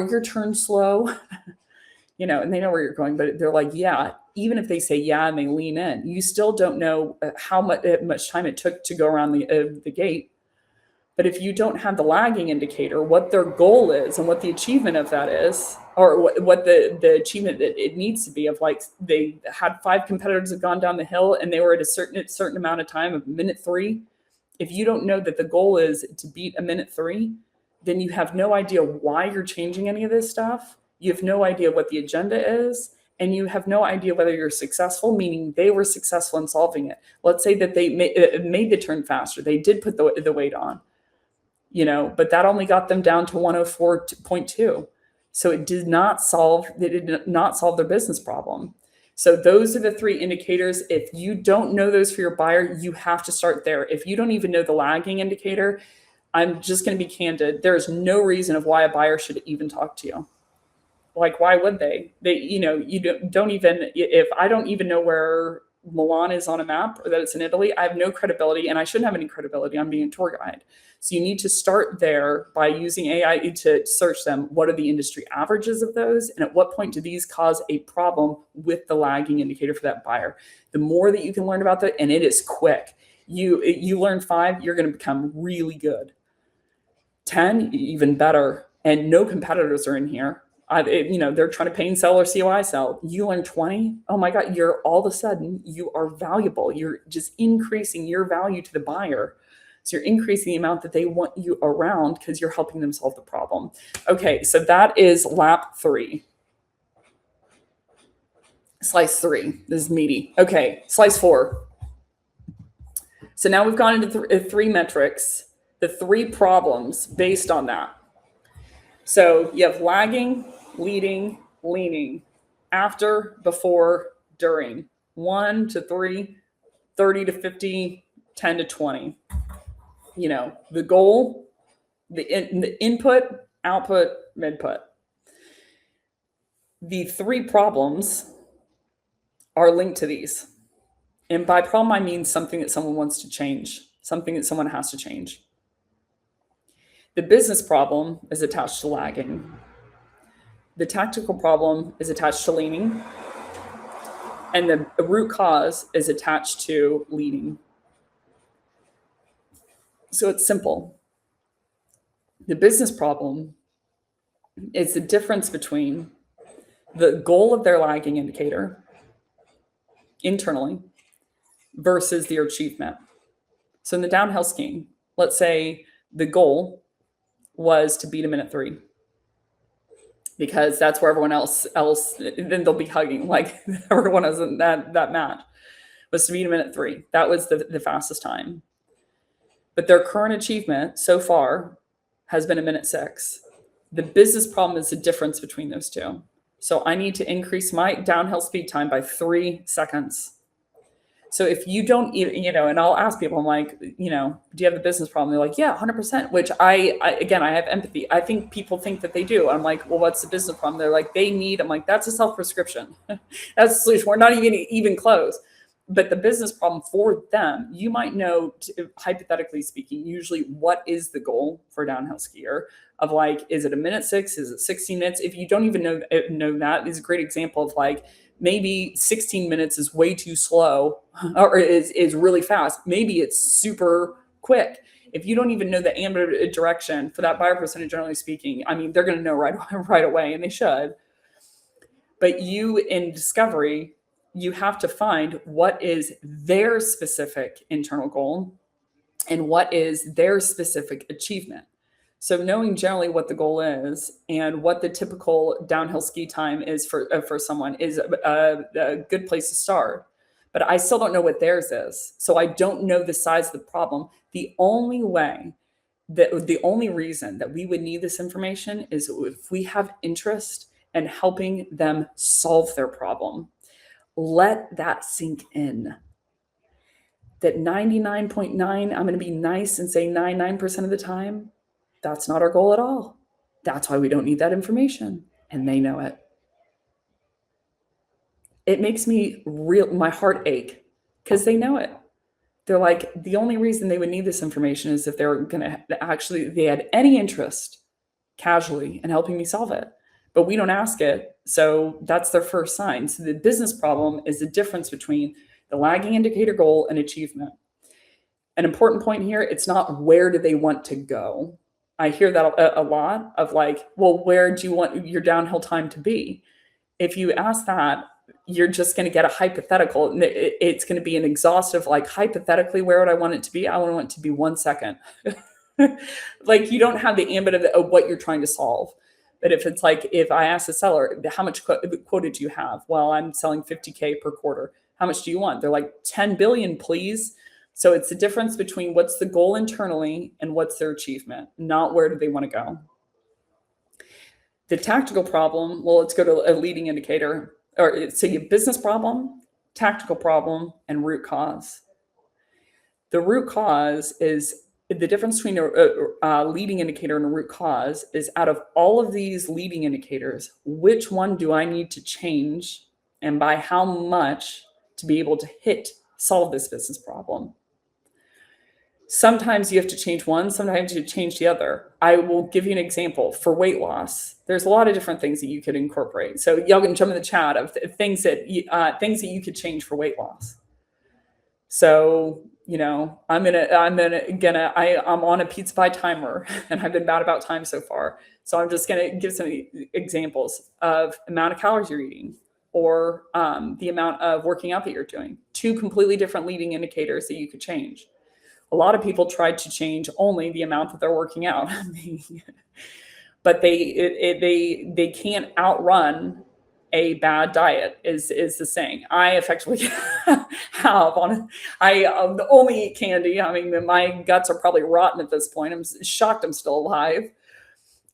your turns slow? And they know where you're going, but they're like, yeah. Even if they say yeah and they lean in, you still don't know how much time it took to go around the gate. But if you don't have the lagging indicator, what their goal is and what the achievement of that is, or what the achievement that it needs to be of, they had 5 competitors have gone down the hill and they were at a certain amount of time of minute 3. If you don't know that the goal is to beat a minute 3, then you have no idea why you're changing any of this stuff. You have no idea what the agenda is. And you have no idea whether you're successful, meaning they were successful in solving it. Let's say that they made the turn faster. They did put the weight on, but that only got them down to 104.2. So it did not solve their business problem. So those are the 3 indicators. If you don't know those for your buyer, you have to start there. If you don't even know the lagging indicator, I'm just going to be candid. There's no reason of why a buyer should even talk to you. Why would they? You don't even, if I don't even know where Milan is on a map or that it's in Italy, I have no credibility, and I shouldn't have any credibility on being a tour guide. So you need to start there by using AI to search them. What are the industry averages of those? And at what point do these cause a problem with the lagging indicator for that buyer? The more that you can learn about that, and it is quick. You learn 5, you're going to become really good. 10, even better. And no competitors are in here. They're trying to pain sell or COI sell. You learn 20. Oh my God, all of a sudden you are valuable. You're just increasing your value to the buyer. So you're increasing the amount that they want you around because you're helping them solve the problem. Okay, so that is lap 3. Slice 3. This is meaty. Okay, slice 4. So now we've gone into 3 metrics, the 3 problems based on that. So you have lagging, leading, leaning, after, before, during, 1 to 3, 30 to 50, 10 to 20. The goal, the input, output, midput. The 3 problems are linked to these. And by problem, I mean something that someone wants to change, something that someone has to change. The business problem is attached to lagging. The tactical problem is attached to leaning. And the root cause is attached to leading. So it's simple. The business problem is the difference between the goal of their lagging indicator internally versus their achievement. So in the downhill skiing, let's say the goal was to beat a minute 3, because that's where everyone else then they'll be hugging like everyone else in that match was to beat a minute 3. That was the fastest time. But their current achievement so far has been a minute 6. The business problem is the difference between those two. So I need to increase my downhill speed time by 3 seconds. So if you don't, and I'll ask people, I'm like, do you have a business problem? They're like, yeah, 100%, which I have empathy. I think people think that they do. I'm like, well, what's the business problem? They're like, I'm like, that's a self-prescription. That's the solution. We're not even close. But the business problem for them, you might know, hypothetically speaking, usually what is the goal for a downhill skier of like, is it a minute 6? Is it 16 minutes? If you don't even know that, is a great example of like, maybe 16 minutes is way too slow or is really fast. Maybe it's super quick. If you don't even know the ambient direction for that buyer persona, generally speaking, I mean, they're going to know right away, and they should. But you in discovery, you have to find what is their specific internal goal and what is their specific achievement. So knowing generally what the goal is and what the typical downhill ski time is for someone is a good place to start. But I still don't know what theirs is. So I don't know the size of the problem. The only reason that we would need this information is if we have interest in helping them solve their problem. Let that sink in. That 99.9, I'm going to be nice and say 99% of the time, that's not our goal at all. That's why we don't need that information. And they know it. It makes my heart ache because they know it. They're like, the only reason they would need this information is if they're going to they had any interest casually in helping me solve it. But we don't ask it. So that's their first sign. So the business problem is the difference between the lagging indicator goal and achievement. An important point here, it's not where do they want to go. I hear that a lot of like, well, where do you want your downhill time to be? If you ask that, you're just going to get a hypothetical. It's going to be an exhaustive, like hypothetically, where would I want it to be? I want it to be 1 second. Like you don't have the ambit of what you're trying to solve. But if it's like, if I ask the seller, how much quota do you have? Well, I'm selling 50K per quarter. How much do you want? They're like 10 billion, please. So it's the difference between what's the goal internally and what's their achievement, not where do they want to go. The tactical problem, well, let's go to a leading indicator. So you have business problem, tactical problem, and root cause. The root cause is the difference between a leading indicator and a root cause is out of all of these leading indicators, which one do I need to change and by how much to be able to solve this business problem? Sometimes you have to change one, sometimes you change the other. I will give you an example for weight loss. There's a lot of different things that you could incorporate. So y'all can jump in the chat of things that you could change for weight loss. So, I'm on a pizza pie timer and I've been bad about time so far. So I'm just going to give some examples of amount of calories you're eating or the amount of working out that you're doing. 2 completely different leading indicators that you could change. A lot of people tried to change only the amount that they're working out, but they can't outrun a bad diet is the saying. I effectively have only eat candy. I mean, my guts are probably rotten at this point. I'm shocked I'm still alive.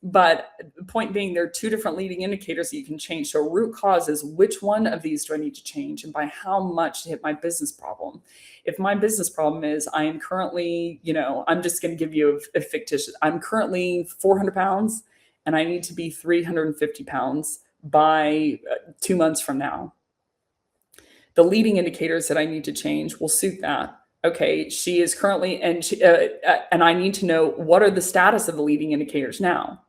But the point being, there are 2 different leading indicators that you can change. So root cause is which one of these do I need to change and by how much to hit my business problem? If my business problem is I am currently, I'm just going to give you a fictitious, I'm currently 400 pounds and I need to be 350 pounds by 2 months from now. The leading indicators that I need to change will suit that. okay, she is currently, and I need to know what are the status of the leading indicators now.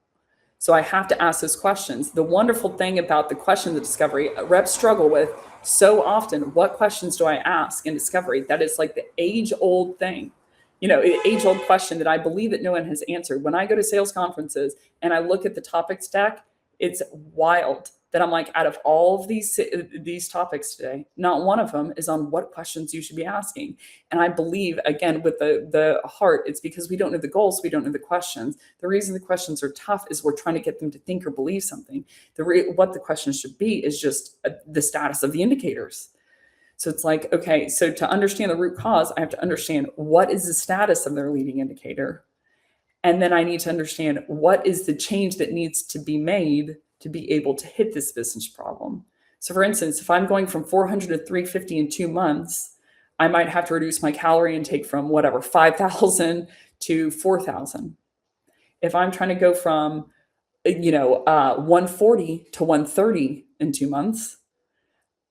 So I have to ask those questions. The wonderful thing about the question of discovery, reps struggle with so often, what questions do I ask in discovery? That is like the age old thing, age old question that I believe that no one has answered. When I go to sales conferences and I look at the topic stack, it's wild that I'm like, out of all of these topics today, not one of them is on what questions you should be asking. And I believe, again, with the heart, it's because we don't know the goals, we don't know the questions. The reason the questions are tough is we're trying to get them to think or believe something. What the questions should be is just the status of the indicators. So it's like, okay, so to understand the root cause, I have to understand what is the status of their leading indicator. And then I need to understand what is the change that needs to be made to be able to hit this business problem. So for instance, if I'm going from 400 to 350 in 2 months, I might have to reduce my calorie intake from 5,000 to 4,000. If I'm trying to go from 140 to 130 in 2 months,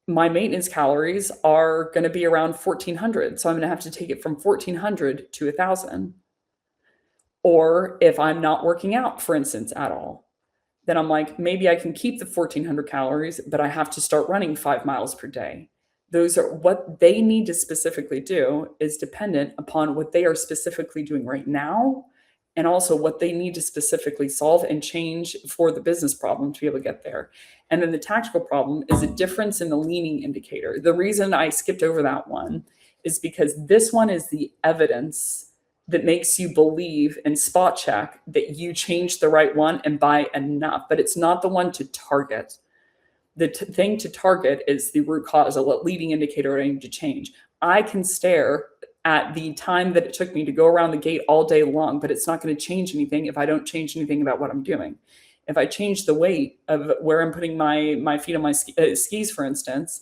my maintenance calories are going to be around 1,400. So I'm going to have to take it from 1,400 to 1,000. Or if I'm not working out, for instance, at all, then I'm like, maybe I can keep the 1,400 calories, but I have to start running 5 miles per day. Those are what they need to specifically do is dependent upon what they are specifically doing right now, and also what they need to specifically solve and change for the business problem to be able to get there. And then the tactical problem is a difference in the leading indicator. The reason I skipped over that one is because this one is the evidence that makes you believe and spot check that you changed the right one and by enough, but it's not the one to target. The thing to target is the root cause, a leading indicator I need to change. I can stare at the time that it took me to go around the gate all day long, but it's not going to change anything if I don't change anything about what I'm doing. If I change the weight of where I'm putting my feet on my skis, for instance,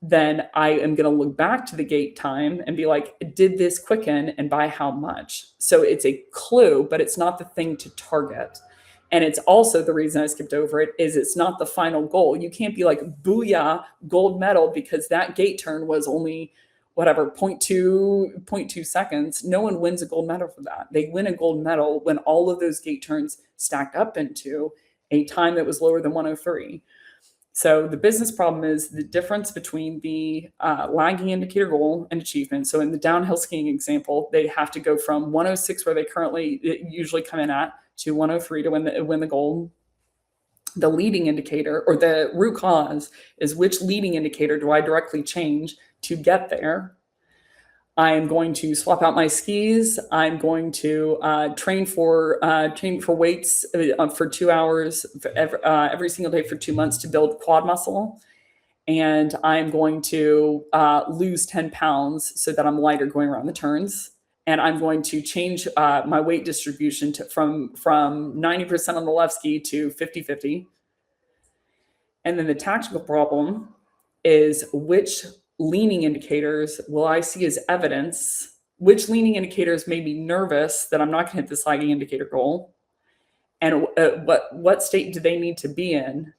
then I am going to look back to the gate time and be like, did this quicken and by how much? So it's a clue, but it's not the thing to target. And it's also the reason I skipped over it is it's not the final goal. You can't be like, booyah, gold medal, because that gate turn was only 0.2 seconds. No one wins a gold medal for that. They win a gold medal when all of those gate turns stacked up into a time that was lower than 103. So the business problem is the difference between the lagging indicator goal and achievement. So in the downhill skiing example, they have to go from 106 where they currently usually come in at to 103 to win the gold. The leading indicator or the root cause is which leading indicator do I directly change to get there. I'm going to swap out my skis. I'm going to train for weights for 2 hours every single day for 2 months to build quad muscle. And I'm going to lose 10 pounds so that I'm lighter going around the turns. And I'm going to change my weight distribution from 90% on the left ski to 50-50. And then the tactical problem is which leading indicators will I see as evidence? Which leading indicators made me nervous that I'm not going to hit this lagging indicator goal? And what state do they need to be in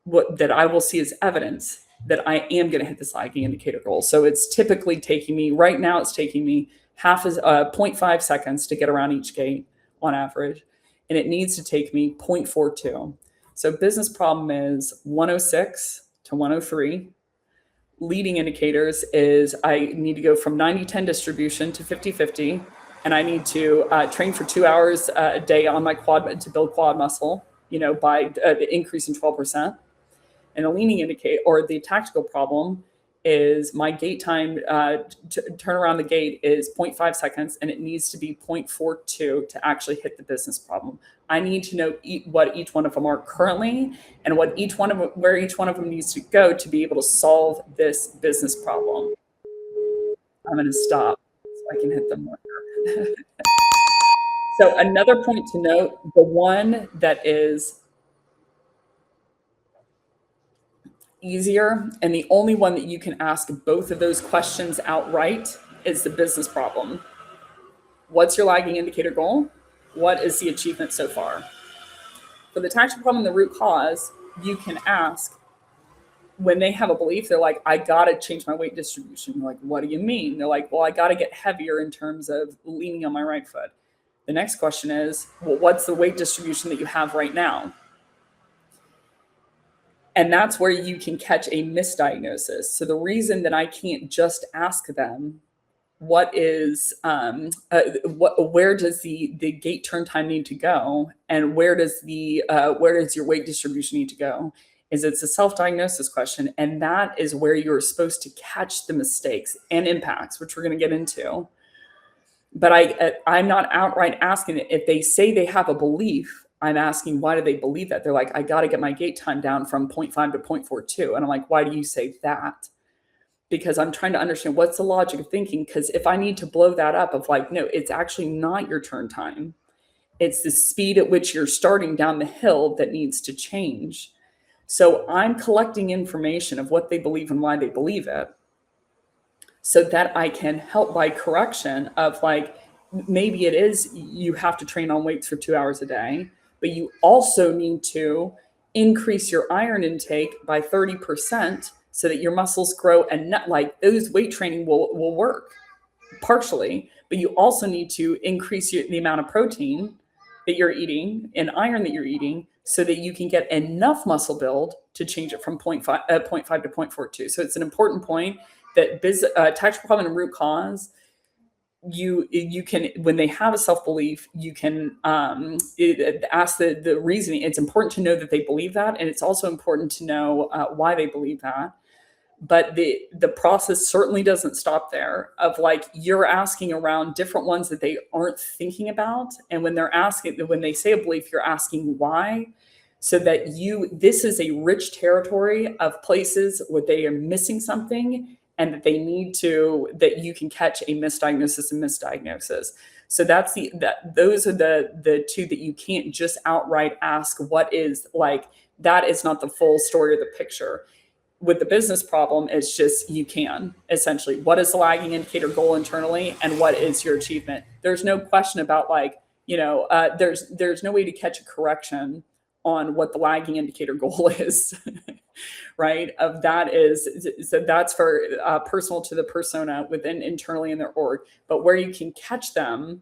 that I will see as evidence that I am going to hit this lagging indicator goal? So it's typically taking me, right now it's taking me 0.5 seconds to get around each gate on average. And it needs to take me 0.42. So business problem is 106 to 103. Leading indicators is I need to go from 90-10 distribution to 50-50, and I need to train for 2 hours a day on my quad to build quad muscle, by the increase in 12%. And the leading indicator or the tactical problem is my gate time to turn around the gate is 0.5 seconds, and it needs to be 0.42 to actually hit the business problem. I need to know what each one of them are currently and where each one of them needs to go to be able to solve this business problem. I'm going to stop so I can hit them more. So another point to note, the one that is easier and the only one that you can ask both of those questions outright is the business problem. What's your lagging indicator goal? What is the achievement so far? For the tactical problem and the root cause, you can ask, when they have a belief, they're like, I got to change my weight distribution. You're like, what do you mean? They're like, well, I got to get heavier in terms of leaning on my right foot. The next question is, well, what's the weight distribution that you have right now? And that's where you can catch a misdiagnosis. So the reason that I can't just ask them, where does the gait turn time need to go, and where does your weight distribution need to go, is it's a self-diagnosis question, and that is where you're supposed to catch the mistakes and impacts, which we're going to get into. But I'm not outright asking it. If they say they have a belief, I'm asking, why do they believe that? They're like, I got to get my gait time down from 0.5 to 0.42. And I'm like, why do you say that? Because I'm trying to understand what's the logic of thinking. Because if I need to blow that up of like, no, it's actually not your turn time. It's the speed at which you're starting down the hill that needs to change. So I'm collecting information of what they believe and why they believe it, so that I can help by correction of like, maybe it is you have to train on weights for 2 hours a day, but you also need to increase your iron intake by 30% so that your muscles grow, and not like those weight training will work partially, but you also need to increase the amount of protein that you're eating and iron that you're eating so that you can get enough muscle build to change it from 0.5 to 0.42. So it's an important point that tactical problem and root cause, you can, when they have a self-belief, you can ask the reasoning. It's important to know that they believe that, and it's also important to know why they believe that. But the process certainly doesn't stop there, of like, you're asking around different ones that they aren't thinking about. And when they say a belief, you're asking why, so that this is a rich territory of places where they are missing something, and that that you can catch a misdiagnosis and misdiagnosis. So those are the two that you can't just outright ask what is, like, that is not the full story of the picture. With the business problem, it's just, you can essentially, what is the lagging indicator goal internally, and what is your achievement? There's no question about like, there's no way to catch a correction on what the lagging indicator goal is. Right? So that's for personal to the persona within internally in their org. But where you can catch them,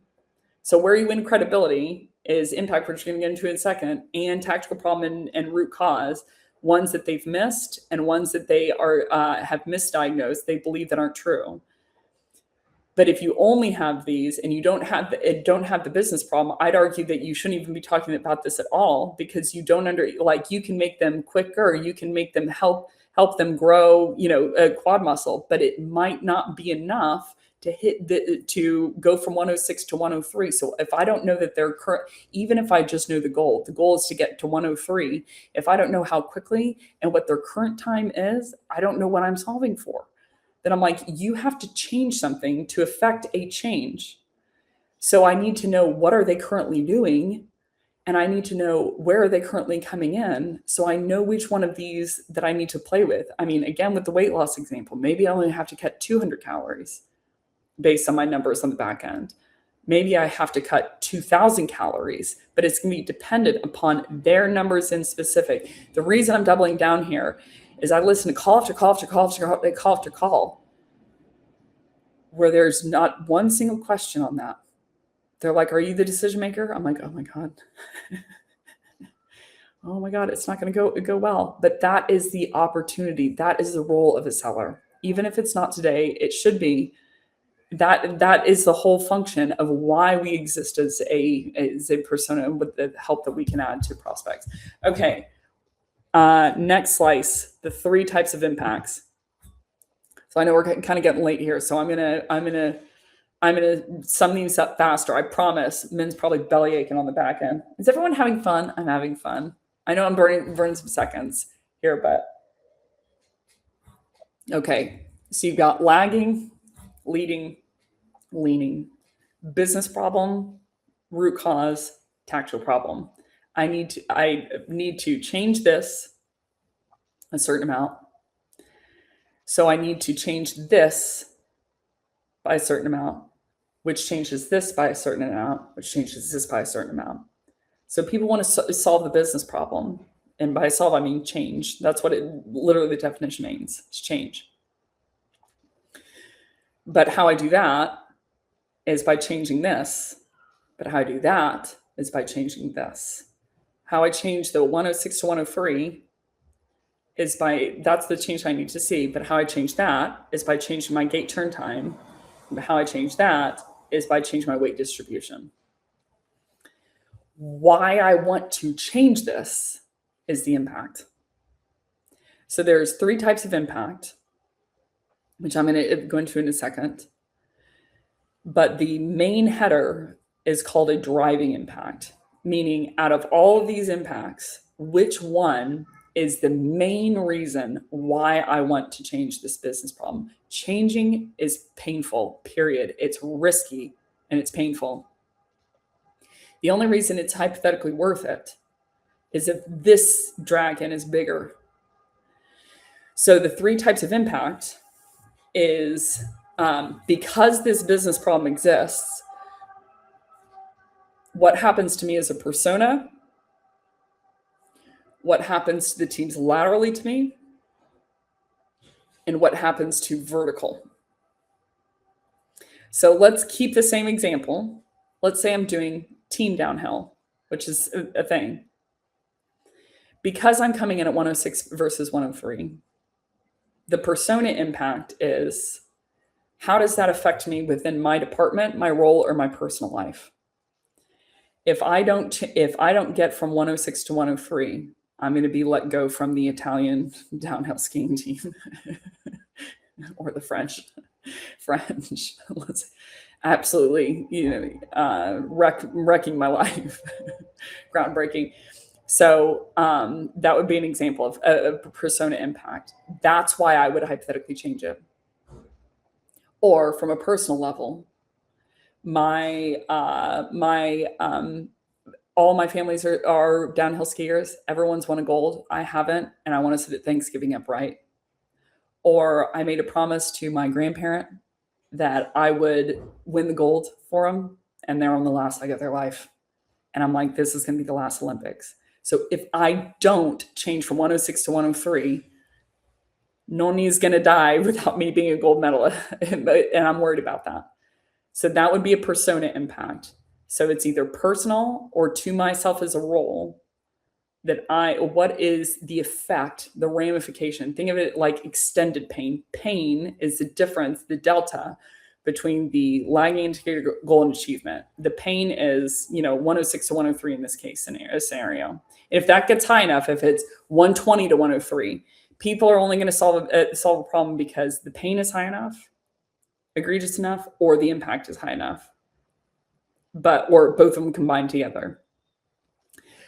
so where you win credibility is impact, which we're going to get into in a second, and tactical problem and root cause, ones that they've missed and ones that they have misdiagnosed, they believe that aren't true. But if you only have these and you don't have the business problem, I'd argue that you shouldn't even be talking about this at all, because you don't you can make them quicker, you can make them help them grow, a quad muscle, but it might not be enough to go from 106 to 103. So if I don't know that they're current, even if I just know the goal is to get to 103. If I don't know how quickly and what their current time is, I don't know what I'm solving for. Then I'm like, you have to change something to affect a change. So I need to know, what are they currently doing? And I need to know, where are they currently coming in? So I know which one of these that I need to play with. I mean, again, with the weight loss example, maybe I only have to cut 200 calories based on my numbers on the back end. Maybe I have to cut 2,000 calories, but it's going to be dependent upon their numbers in specific. The reason I'm doubling down here is I listen to call after call after call after call after call, where there's not one single question on that. They're like, are you the decision maker? I'm like, oh my God. Oh my God, it's not going to go well. But that is the opportunity. That is the role of a seller. Even if it's not today, it should be. That is the whole function of why we exist as a persona, with the help that we can add to prospects. Okay. Next slice, the 3 types of impacts. So I know we're kind of getting late here, so I'm gonna sum these up faster. I promise. Min's probably belly aching on the back end. Is everyone having fun? I'm having fun. I know I'm burning some seconds here, but okay. So you've got lagging, leading, leaning, business problem, root cause, tactical problem. I need to change this a certain amount. So I need to change this by a certain amount, which changes this by a certain amount, which changes this by a certain amount. So people want to solve the business problem. And by solve, I mean change. That's what it literally the definition means. It's change. But how I do that is by changing this. But how I do that is by changing this. How I change the 106 to 103 is by, that's the change I need to see. But how I change that is by changing my gate turn time. But how I change that is by changing my weight distribution. Why I want to change this is the impact. So there's 3 types of impact, which I'm going to go into in a second. But the main header is called a driving impact, meaning out of all of these impacts, which one is the main reason why I want to change this business problem? Changing is painful, period. It's risky and it's painful. The only reason it's hypothetically worth it is if this dragon is bigger. So the 3 types of impact is because this business problem exists, what happens to me as a persona, what happens to the teams laterally to me, and what happens to vertical. So let's keep the same example. Let's say I'm doing team downhill, which is a thing. Because I'm coming in at 106 versus 103, the persona impact is, how does that affect me within my department, my role, or my personal life? If I don't get from 106 to 103, I'm going to be let go from the Italian downhill skiing team or the French. Absolutely, wrecking my life, groundbreaking. So that would be an example of a persona impact. That's why I would hypothetically change it. Or from a personal level, all my families are downhill skiers. Everyone's won a gold. I haven't, and I want to set Thanksgiving up right. Or I made a promise to my grandparent that I would win the gold for them, and they're on the last leg of their life. And I'm like, this is going to be the last Olympics. So if I don't change from 106 to 103, Noni's going to die without me being a gold medalist. And I'm worried about that. So that would be a persona impact. So it's either personal or to myself as a role that what is the effect, the ramification? Think of it like extended pain. Pain is the difference, the delta between the lagging indicator goal and achievement. The pain is, 106 to 103 in this case scenario. And if that gets high enough, if it's 120 to 103, people are only going to solve a problem because the pain is high enough, egregious enough, or the impact is high enough, or both of them combined together.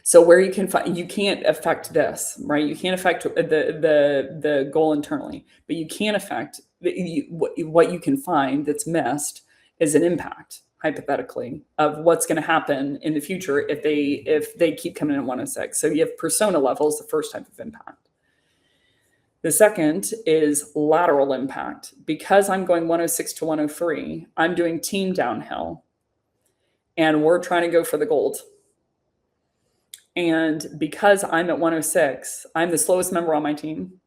So where you can't affect this, right? You can't affect the goal internally, but you can affect what you can find that's missed is an impact, hypothetically, of what's going to happen in the future if they keep coming in at 106. So you have persona levels, the first type of impact. The second is lateral impact. Because I'm going 106 to 103, I'm doing team downhill, and we're trying to go for the gold. And because I'm at 106, I'm the slowest member on my team.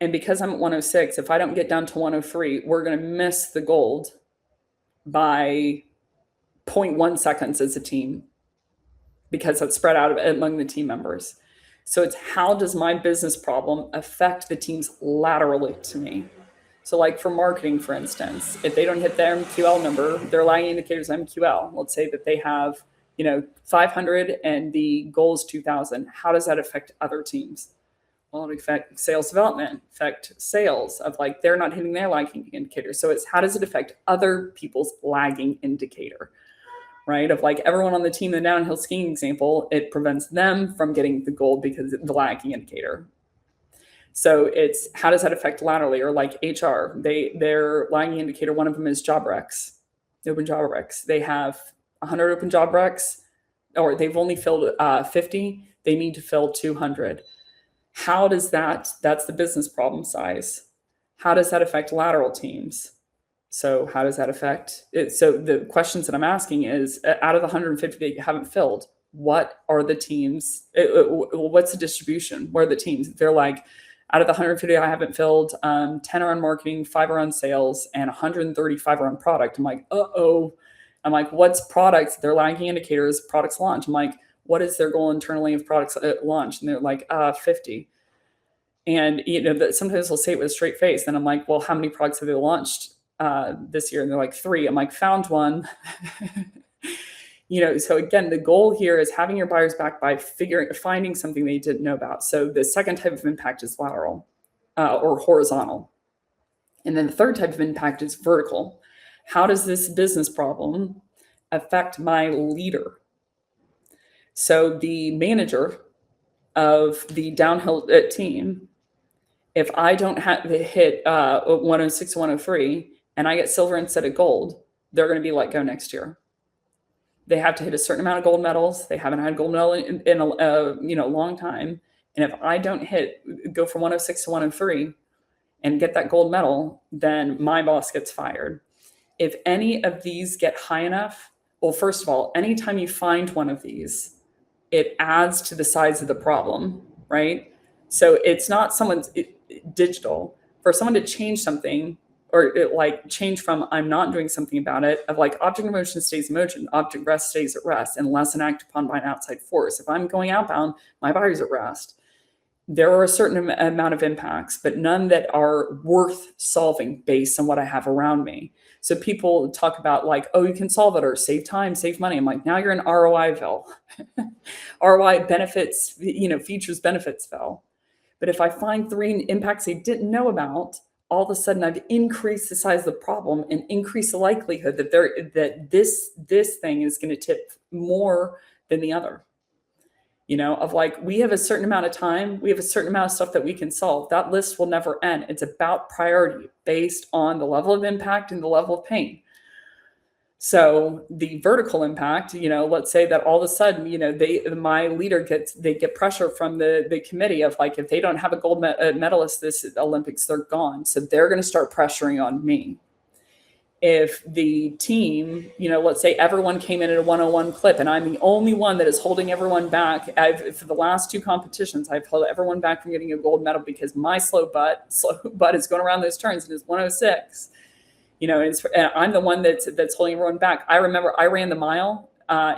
And because I'm at 106, if I don't get down to 103, we're going to miss the gold by 0.1 seconds as a team, because that's spread out among the team members. So it's, how does my business problem affect the teams laterally to me? So like for marketing, for instance, if they don't hit their MQL number, their lagging indicators MQL, let's say that they have 500 and the goal is 2,000. How does that affect other teams? Well, it affect sales development, affect sales of like, they're not hitting their lagging indicator. So it's, how does it affect other people's lagging indicator, right? Of like everyone on the team, the downhill skiing example, it prevents them from getting the gold because of the lagging indicator. So it's, how does that affect laterally? Or like HR, their lagging indicator, one of them is job recs, open job recs. They have 100 open job recs, or they've only filled 50. They need to fill 200. How does that's the business problem size. How does that affect lateral teams? So how does that affect it? So the questions that I'm asking is, out of the 150 that you haven't filled, what are the teams? What's the distribution? Where are the teams? They're like, out of the 150 I haven't filled, 10 are on marketing, 5 are on sales, and 135 are on product. I'm like, uh-oh. I'm like, what's products? Their lagging indicators, products launch. I'm like, what is their goal internally of products launch? And they're like, 50. And sometimes they'll say it with a straight face. Then I'm like, well, how many products have they launched this year? And they're like, 3. I'm like, found one. So again, the goal here is having your buyers back by finding something they didn't know about. So the second type of impact is lateral or horizontal. And then the third type of impact is vertical. How does this business problem affect my leader? So the manager of the downhill team, if I don't hit 106 to 103 and I get silver instead of gold, they're going to be let go next year. They have to hit a certain amount of gold medals. They haven't had gold medal in a long time. And if I don't go from 106 to 103 and get that gold medal, then my boss gets fired. If any of these get high enough, well, first of all, anytime you find one of these, it adds to the size of the problem, right? So it's not digital. For someone to change something, or change from I'm not doing something about it, of like object in motion stays in motion, object rest stays at rest, unless an act upon by an outside force. If I'm going outbound, my body's at rest. There are a certain amount of impacts, but none that are worth solving based on what I have around me. So people talk about like, oh, you can solve it or save time, save money. I'm like, now you're in ROIville. ROI benefits, features benefits fell. But if I find 3 impacts they didn't know about, all of a sudden I've increased the size of the problem and increased the likelihood that this thing is going to tip more than the other. Of like, we have a certain amount of time, we have a certain amount of stuff that we can solve. That list will never end. It's about priority based on the level of impact and the level of pain. So the vertical impact, let's say that all of a sudden, my leader get pressure from the committee of like, if they don't have a gold medalist this Olympics, they're gone. So they're going to start pressuring on me. If the team, let's say everyone came in at a 101 clip and I'm the only one that is holding everyone back. For the last 2 competitions, I've held everyone back from getting a gold medal because my slow butt is going around those turns and is 106. And I'm the one that's holding everyone back. I remember I ran the mile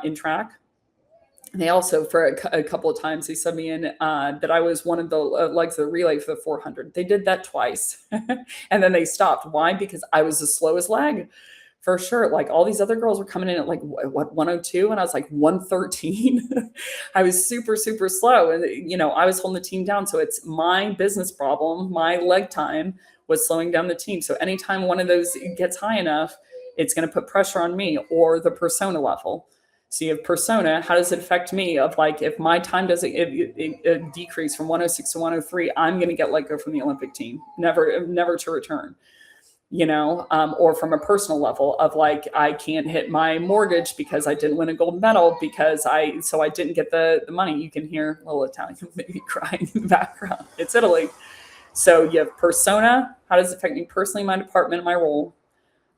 in track. They also, for a couple of times, they subbed me in that I was one of the legs of the relay for the 400. They did that twice. And then they stopped. Why? Because I was the slowest leg. For sure. Like all these other girls were coming in at like, 102? And I was like 113. I was super, super slow. And, I was holding the team down. So it's my business problem. My leg time was slowing down the team. So anytime one of those gets high enough, it's going to put pressure on me or the persona level. So you have persona. How does it affect me? Of like, if my time doesn't decrease from 106 to 103, I'm going to get let go from the Olympic team, never to return. Or from a personal level of like, I can't hit my mortgage because I didn't win a gold medal so I didn't get the money. You can hear a little Italian baby crying in the background. It's Italy. So you have persona. How does it affect me personally, my department, and my role?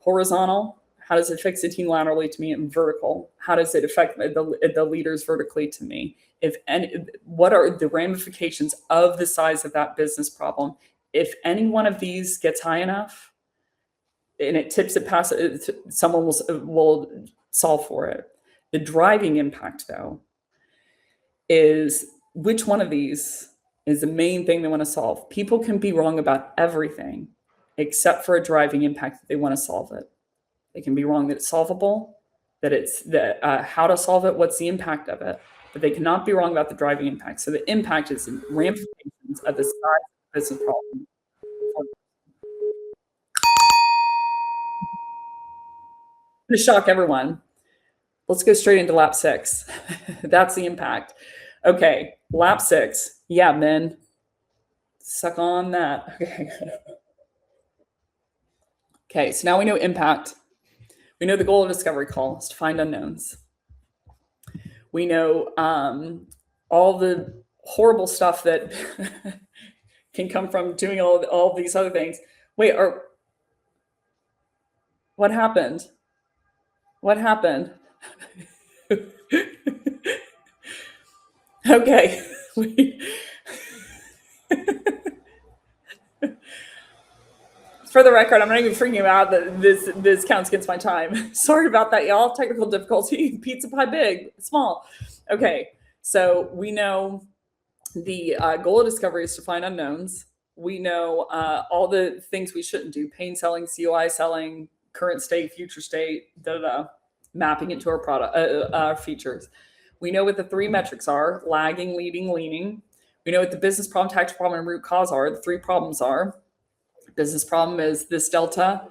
Horizontal. How does it affect the team laterally to me? And vertical. How does it affect the leaders vertically to me? What are the ramifications of the size of that business problem? If any one of these gets high enough and it tips it past, someone will solve for it. The driving impact, though, is which one of these is the main thing they want to solve. People can be wrong about everything except for a driving impact that they want to solve it. They can be wrong that it's solvable, how to solve it, what's the impact of it, but they cannot be wrong about the driving impact. So the impact is the ramifications of the size of the business problem. To shock everyone. Let's go straight into lap 6. That's the impact. Okay, lap 6. Yeah, men. Suck on that. Okay, so now we know impact. We know the goal of discovery call is to find unknowns. We know all the horrible stuff that can come from doing all these other things. Wait, what happened? What happened? Okay. For the record, I'm not even freaking out that this counts against my time. Sorry about that, y'all. Technical difficulty. Pizza pie big, small. Okay, so we know the goal of discovery is to find unknowns. We know all the things we shouldn't do: pain selling, COI selling, current state, future state, mapping it to our product features. We know what the three metrics are: lagging, leading, leaning. We know what the business problem, tactical problem, and root cause are. The three problems are: business problem is this delta,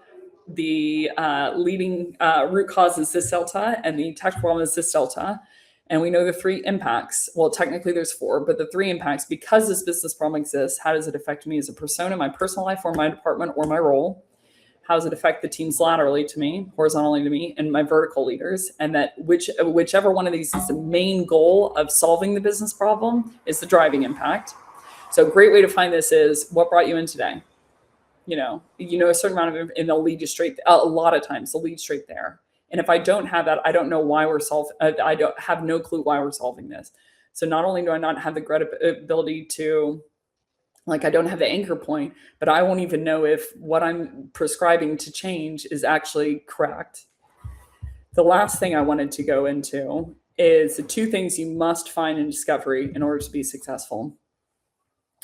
the leading root cause is this delta, and the tactical problem is this delta. And we know the three impacts. Well, technically there's four, but the three impacts: because this business problem exists, how does it affect me as a persona, my personal life, or my department, or my role? How does it affect the teams laterally to me, horizontally to me, and my vertical leaders? And that whichever one of these is the main goal of solving the business problem is the driving impact. So a great way to find this is: what brought you in today? A certain amount of, and they'll lead you straight. A lot of times they'll lead straight there. And if I don't have that, I don't know why we're I don't have no clue why we're solving this. So not only do I not have the credibility to, I don't have the anchor point, but I won't even know if what I'm prescribing to change is actually correct. The last thing I wanted to go into is the two things you must find in discovery in order to be successful.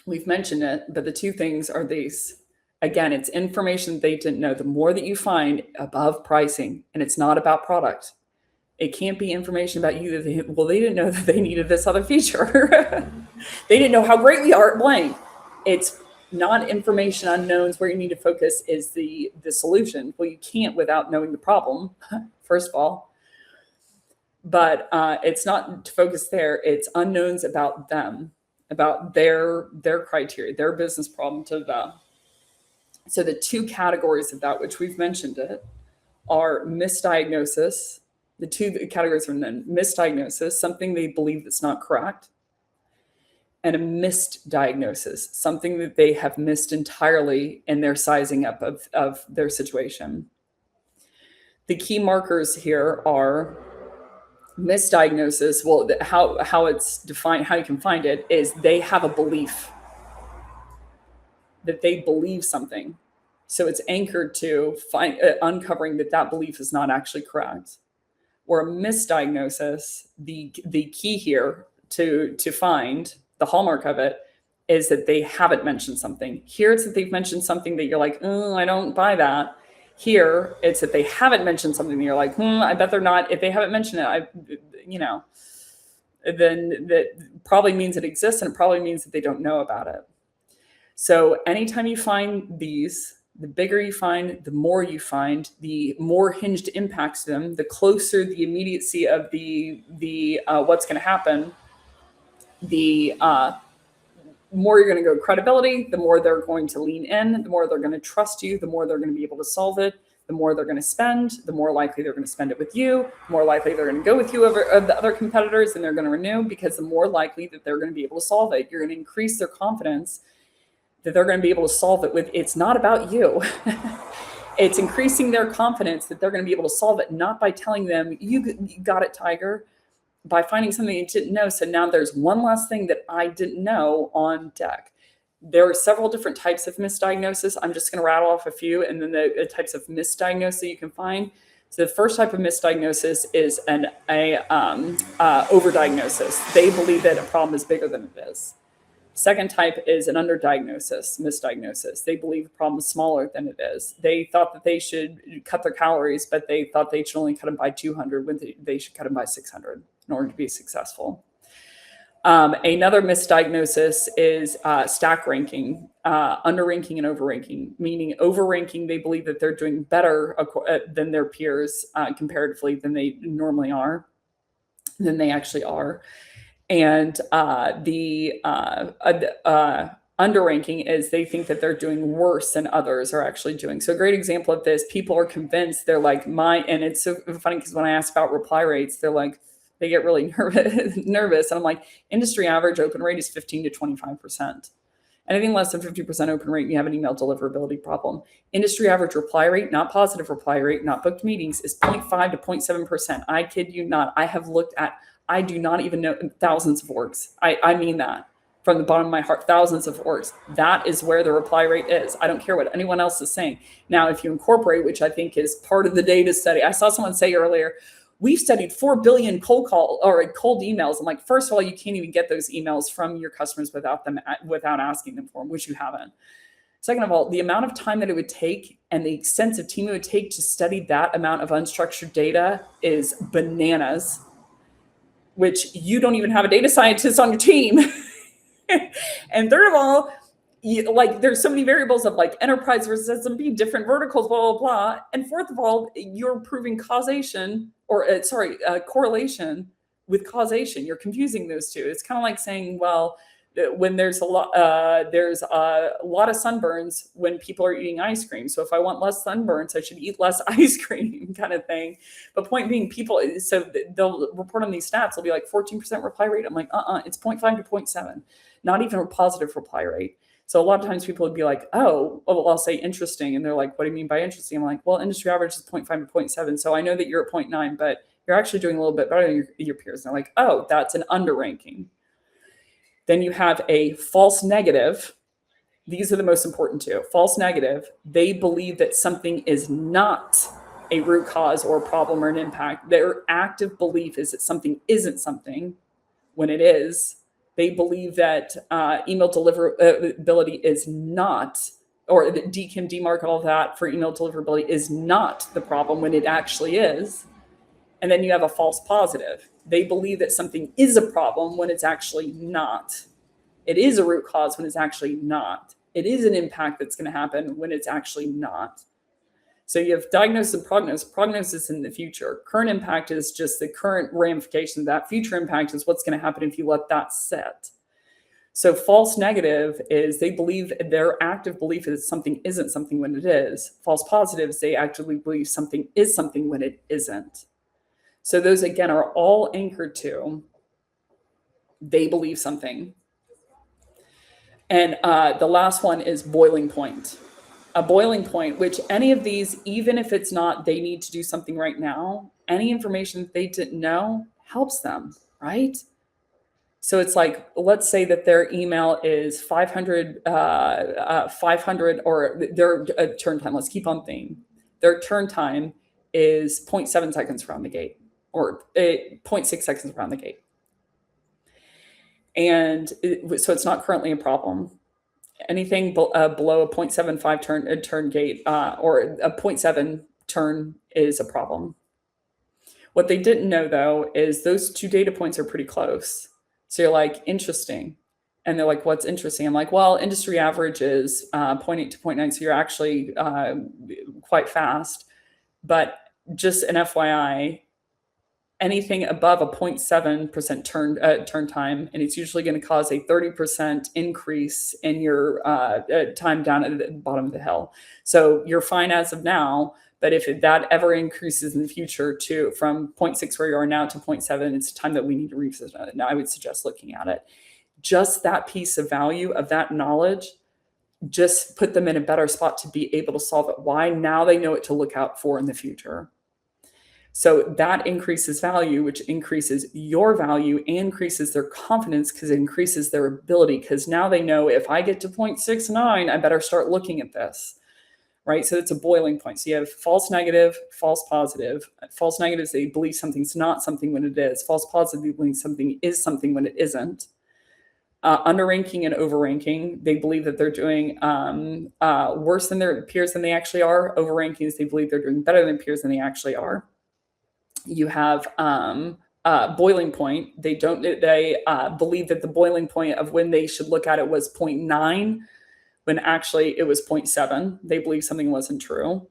We've mentioned it, but the two things are these. Again, it's information they didn't know. The more that you find above pricing, and it's not about product. It can't be information about you. They didn't know that they needed this other feature. They didn't know how great we are at blank. It's not information unknowns where you need to focus is the solution. Well, you can't without knowing the problem, first of all. But it's not to focus there. It's unknowns about them, about their criteria, their business problem to them. So the two categories of that, which we've mentioned it, are misdiagnosis. The two categories are then misdiagnosis, something they believe that's not correct, and a missed diagnosis, something that they have missed entirely in their sizing up of their situation. The key markers here are misdiagnosis. Well, how it's defined, how you can find it is they have a belief that they believe something. So it's anchored to uncovering that belief is not actually correct. Or a misdiagnosis, the key here to find the hallmark of it is that they haven't mentioned something. Here it's that they've mentioned something that you're like, oh, I don't buy that. Here it's that they haven't mentioned something that you're like, I bet they're not. If they haven't mentioned it, then that probably means it exists, and it probably means that they don't know about it. So anytime you find these, the bigger you find, the more you find, the more hinged impacts them, the closer the immediacy of the what's going to happen, the more you're going to go credibility, the more they're going to lean in, the more they're going to trust you, the more they're going to be able to solve it, the more they're going to spend, the more likely they're going to spend it with you, the more likely they're going to go with you over the other competitors, and they're going to renew, because the more likely that they're going to be able to solve it. You're going to increase their confidence that they're going to be able to solve it with. It's not about you. It's increasing their confidence that they're going to be able to solve it, not by telling them, you got it, Tiger, by finding something you didn't know. So now there's one last thing that I didn't know on deck. There are several different types of misdiagnosis. I'm just going to rattle off a few, and then the types of misdiagnosis you can find. So the first type of misdiagnosis is an overdiagnosis. They believe that a problem is bigger than it is. Second type is an underdiagnosis, misdiagnosis. They believe the problem is smaller than it is. They thought that they should cut their calories, but they thought they should only cut them by 200 when they should cut them by 600 in order to be successful. Another misdiagnosis is stack ranking, underranking and overranking, meaning overranking, they believe that they're doing better than their peers comparatively than they normally are, than they actually are. And the underranking is they think that they're doing worse than others are actually doing. So a great example of this, people are convinced they're like and it's so funny because when I ask about reply rates, they're like, they get really nervous. And I'm like, industry average open rate is 15 to 25%. Anything less than 50% open rate, you have an email deliverability problem. Industry average reply rate, not positive reply rate, not booked meetings, is 0.5 to 0.7%. I kid you not. I have looked at, I do not even know, thousands of orgs. I mean that from the bottom of my heart, thousands of orgs. That is where the reply rate is. I don't care what anyone else is saying. Now, if you incorporate, which I think is part of the data study, I saw someone say earlier, we've studied 4 billion cold emails. I'm like, first of all, you can't even get those emails from your customers without asking them for them, which you haven't. Second of all, the amount of time that it would take and the extensive team it would take to study that amount of unstructured data is bananas, which you don't even have a data scientist on your team. And third of all, there's so many variables of like enterprise versus SMB, different verticals, blah, blah, blah. And fourth of all, you're proving causation correlation with causation. You're confusing those two. It's kind of like saying, well, when there's a lot of sunburns when people are eating ice cream. So if I want less sunburns, I should eat less ice cream, kind of thing. But point being, people, so they'll report on these stats, they'll be like 14% reply rate. I'm like, it's 0.5 to 0.7, not even a positive reply rate. So a lot of times people would be like, oh, well, I'll say interesting. And they're like, what do you mean by interesting? I'm like, well, industry average is 0.5 to 0.7. So I know that you're at 0.9, but you're actually doing a little bit better than your peers. And they're like, oh, that's an underranking. Then you have a false negative. These are the most important two. False negative, they believe that something is not a root cause or a problem or an impact. Their active belief is that something isn't something when it is. They believe that email deliverability is not, or the DKIM, DMARC, all of that for email deliverability is not the problem when it actually is. And then you have a false positive. They believe that something is a problem when it's actually not. It is a root cause when it's actually not. It is an impact that's going to happen when it's actually not. So you have diagnosis and prognosis. Prognosis in the future. Current impact is just the current ramification of that. Future impact is what's going to happen if you let that set. So false negative is they believe, their active belief is something isn't something when it is. False positives, they actually believe something is something when it isn't. So those, again, are all anchored to they believe something. And the last one is boiling point. A boiling point, which any of these, even if it's not they need to do something right now, any information that they didn't know helps them, right? So it's like, let's say that their email is 500, or their turn time. Let's keep on theme. Their turn time is 0.7 seconds around the gate, or 0.6 seconds around the gate. And so it's not currently a problem. Anything below a 0.75 turn gate or a 0.7 turn is a problem. What they didn't know, though, is those two data points are pretty close. So you're like, interesting. And they're like, what's interesting? I'm like, well, industry average is 0.8 to 0.9. So you're actually quite fast. But just an FYI, anything above a 0.7% turn time, and it's usually going to cause a 30% increase in your time down at the bottom of the hill. So you're fine as of now, but if that ever increases in the future from 0.6 where you are now to 0.7, it's time that we need to revisit it. Now I would suggest looking at it. Just that piece of value of that knowledge just put them in a better spot to be able to solve it. Why? Now they know what to look out for in the future. So that increases value, which increases your value and increases their confidence because it increases their ability. Because now they know if I get to 0.69, I better start looking at this, right? So it's a boiling point. So you have false negative, false positive. False negatives, they believe something's not something when it is. False positive, they believe something is something when it isn't. Underranking and overranking, they believe that they're doing worse than their peers than they actually are. Overrankings, they believe they're doing better than peers than they actually are. You have boiling point. They believe that the boiling point of when they should look at it was 0.9, when actually it was 0.7. They believe something wasn't true.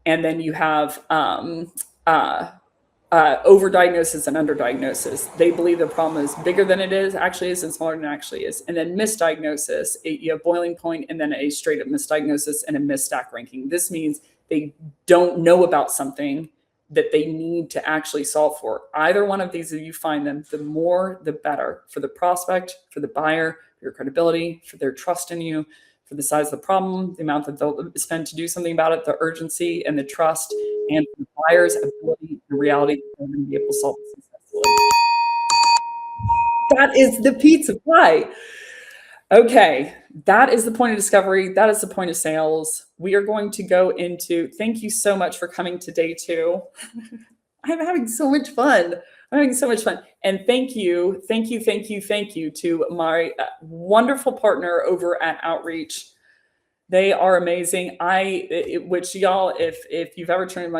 And then you have overdiagnosis and underdiagnosis. They believe the problem is bigger than it is, actually is, and smaller than it actually is. And then misdiagnosis, you have boiling point and then a straight up misdiagnosis and a misstack ranking. This means they don't know about something. that they need to actually solve for. Either one of these, if you find them, the more, the better for the prospect, for the buyer, for your credibility, for their trust in you, for the size of the problem, the amount that they'll spend to do something about it, the urgency and the trust, and the buyer's ability, the reality that they're going to be able to solve it successfully. That is the pizza pie. Okay, that is the point of discovery. That is the point of sales. We are going to go into, thank you so much for coming to day 2. I'm having so much fun. I'm having so much fun. And thank you to my wonderful partner over at Outreach. They are amazing. Which y'all, if you've ever tuned in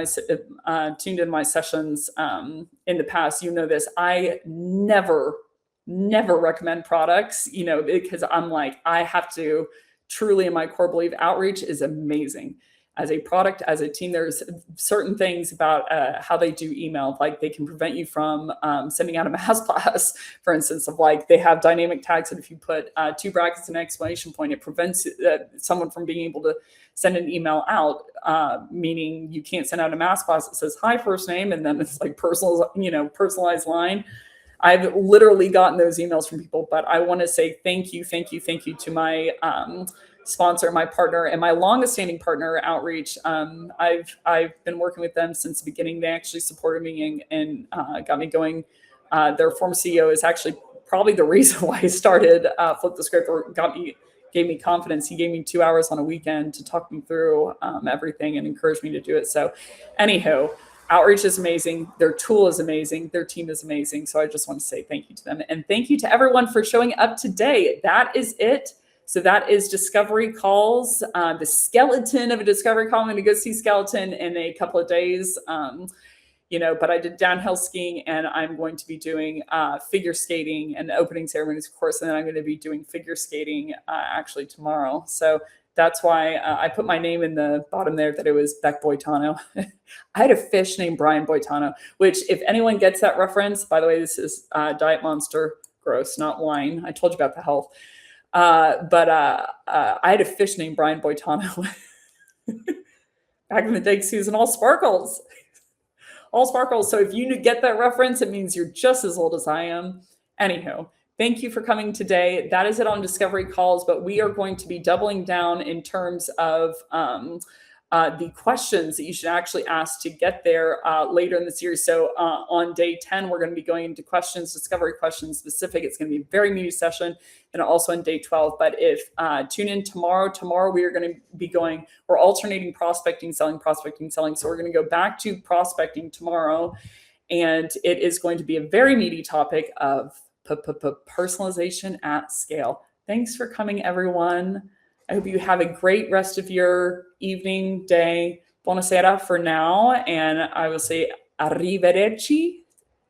my sessions in the past, you know this. I never recommend products, because I'm like, I have to truly, in my core belief, Outreach is amazing as a product, as a team. There's certain things about how they do email, like they can prevent you from sending out a mass blast, for instance, of like they have dynamic tags that if you put 2 brackets and an exclamation point, it prevents someone from being able to send an email out, meaning you can't send out a mass blast that says, hi, first name, and then it's like personalized line. I've literally gotten those emails from people, but I want to say thank you to my sponsor, my partner, and my longest standing partner, Outreach. I've been working with them since the beginning. They actually supported me and got me going. Their former CEO is actually probably the reason why I started Flip the Script, or gave me confidence. He gave me 2 hours on a weekend to talk me through everything and encourage me to do it. So anywho, Outreach is amazing. Their tool is amazing. Their team is amazing. So I just want to say thank you to them. And thank you to everyone for showing up today. That is it. So that is discovery calls, the skeleton of a discovery call. I'm going to go see skeleton in a couple of days. But I did downhill skiing, and I'm going to be doing figure skating and opening ceremonies, of course. And then I'm going to be doing figure skating actually tomorrow. So that's why I put my name in the bottom there, that it was Beck Boitano. I had a fish named Brian Boitano, which if anyone gets that reference, by the way, this is Diet Monster, gross, not wine. I told you about the health. But I had a fish named Brian Boitano back in the day, because he was in all sparkles. All sparkles. So if you get that reference, it means you're just as old as I am. Anywho, thank you for coming today. That is it on Discovery Calls, but we are going to be doubling down in terms of the questions that you should actually ask to get there later in the series. So on day 10, we're going to be going into questions, discovery questions specific. It's going to be a very meaty session. And also on day 12. But if tune in tomorrow we are going to be we're alternating prospecting, selling. So we're going to go back to prospecting tomorrow. And it is going to be a very meaty topic of personalization at scale. Thanks for coming, everyone. I hope you have a great rest of your evening, day. Buonasera for now. And I will say arrivederci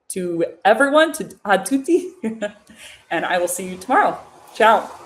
to everyone, a tutti. And I will see you tomorrow. Ciao.